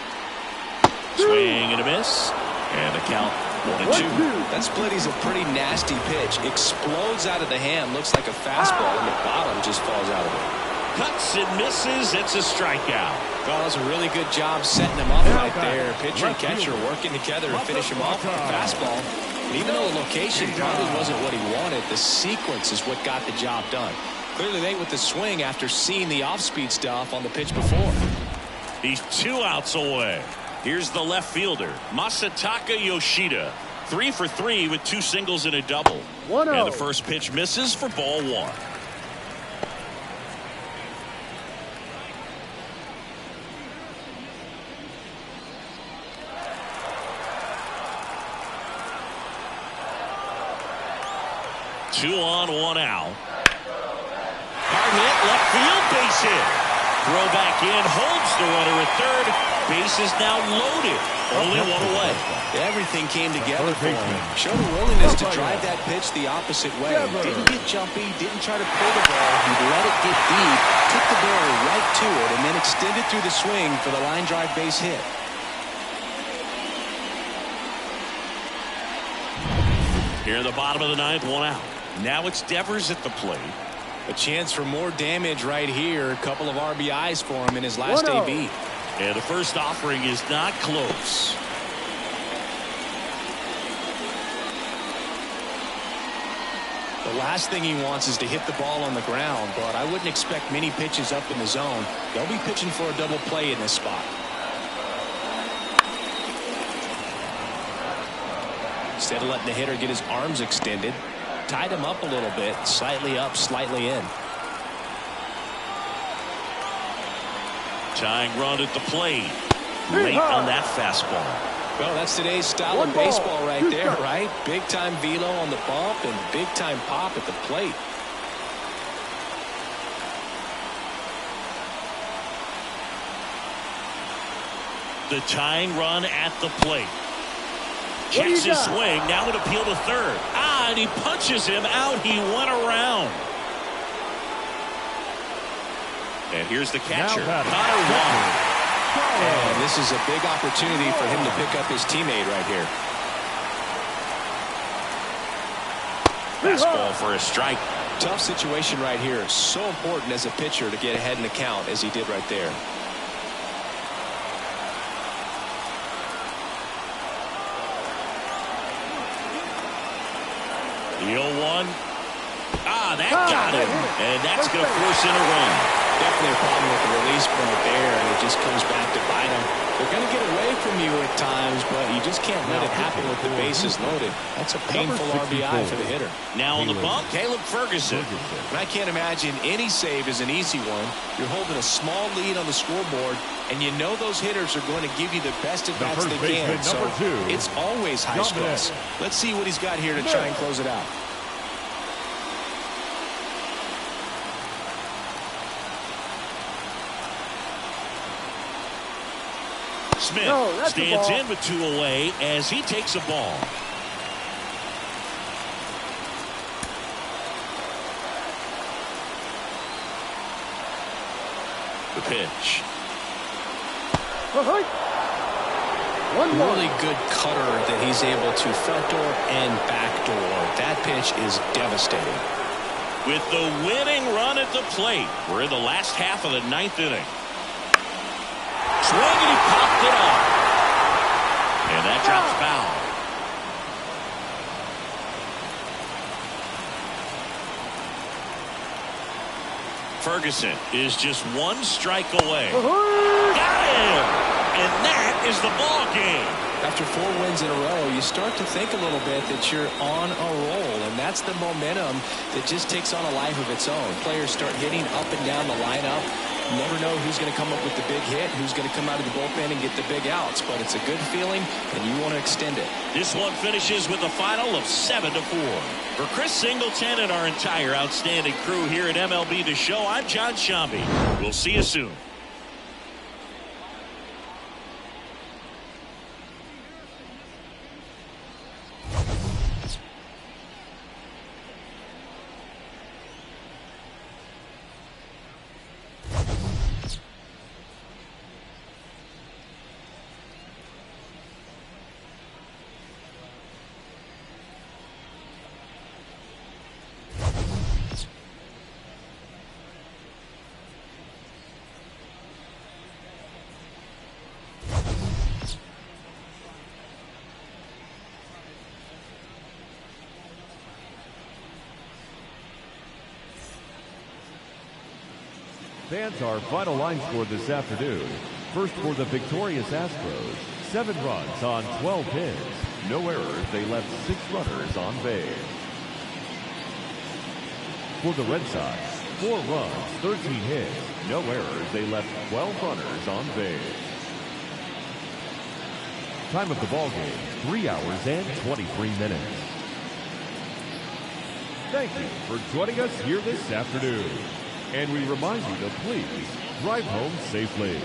[SPEAKER 1] Swing and a miss. And the count 1-2.
[SPEAKER 2] That splitty's a pretty nasty pitch. Explodes out of the hand. Looks like a fastball, and the bottom just falls out of it.
[SPEAKER 1] Cuts and misses. It's a strikeout.
[SPEAKER 2] Well, that was a really good job setting him up right there. Pitcher and catcher working together to finish him off with a fastball. And even though the location probably wasn't what he wanted, the sequence is what got the job done. Clearly late with the swing after seeing the off-speed stuff on the pitch before.
[SPEAKER 1] He's 2 outs away. Here's the left fielder, Masataka Yoshida. 3 for 3 with 2 singles and a double.
[SPEAKER 4] 1-0.
[SPEAKER 1] And the first pitch misses for ball 1. 2 on, 1 out. Hard hit, left field, base hit. Throw back in, holds the runner at third. Base is now loaded. Only 1 away.
[SPEAKER 2] Everything came together for him. Showed a willingness to drive that pitch the opposite way. Didn't get jumpy, didn't try to pull the ball. He let it get deep, took the barrel right to it, and then extended through the swing for the line drive base hit.
[SPEAKER 1] Here in the bottom of the ninth, 1 out. Now it's Devers at the plate.
[SPEAKER 2] A chance for more damage right here. A couple of RBIs for him in his last AB.
[SPEAKER 1] And the first offering is not close.
[SPEAKER 2] The last thing he wants is to hit the ball on the ground, but I wouldn't expect many pitches up in the zone. They'll be pitching for a double play in this spot. Instead of letting the hitter get his arms extended, tied him up a little bit, slightly up, slightly in.
[SPEAKER 1] Tying run at the plate. Late on that fastball.
[SPEAKER 2] Well, that's today's style of baseball right there, right? Big time velo on the bump and big time pop at the plate.
[SPEAKER 1] The tying run at the plate. Checks his swing. Now would appeal to third. And he punches him out. He went around. And here's the catcher, Connor Wong.
[SPEAKER 2] And this is a big opportunity for him to pick up his teammate right here.
[SPEAKER 1] Fastball for a strike.
[SPEAKER 2] Tough situation right here. So important as a pitcher to get ahead in the count as he did right there.
[SPEAKER 1] The 0-1. That got him. And that's going to force in a run.
[SPEAKER 2] Definitely a problem with the release point there, and it just comes back to bite them. They're going to get away from you at times, but you just can't let it happen with the bases loaded. That's a painful RBI for the hitter.
[SPEAKER 1] Now on the bump, Caleb Ferguson.
[SPEAKER 2] And I can't imagine any save is an easy one. You're holding a small lead on the scoreboard, and you know those hitters are going to give you the best at bats they can. So it's always high stress. Let's see what he's got here to try and close it out.
[SPEAKER 1] Smith stands in with 2 away as he takes a ball. The pitch.
[SPEAKER 2] Really good cutter that he's able to front door and back door. That pitch is devastating.
[SPEAKER 1] With the winning run at the plate, we're in the last half of the 9th inning. Swing and he popped it off. And that drops foul. Ferguson is just 1 strike away. Got him! And that is the ball game.
[SPEAKER 2] After 4 wins in a row, you start to think a little bit that you're on a roll, and that's the momentum that just takes on a life of its own. Players start hitting up and down the lineup. You never know who's going to come up with the big hit, who's going to come out of the bullpen and get the big outs, but it's a good feeling, and you want to extend it.
[SPEAKER 1] This one finishes with a final of 7-4. For Chris Singleton and our entire outstanding crew here at MLB The Show, I'm John Shambi. We'll see you soon.
[SPEAKER 3] Fans, our final line score this afternoon. First for the victorious Astros, 7 runs on 12 hits. No errors, they left 6 runners on base. For the Red Sox, 4 runs, 13 hits. No errors, they left 12 runners on base. Time of the ball game, 3 hours and 23 minutes. thank you for joining us here this afternoon. And we remind you to please drive home safely.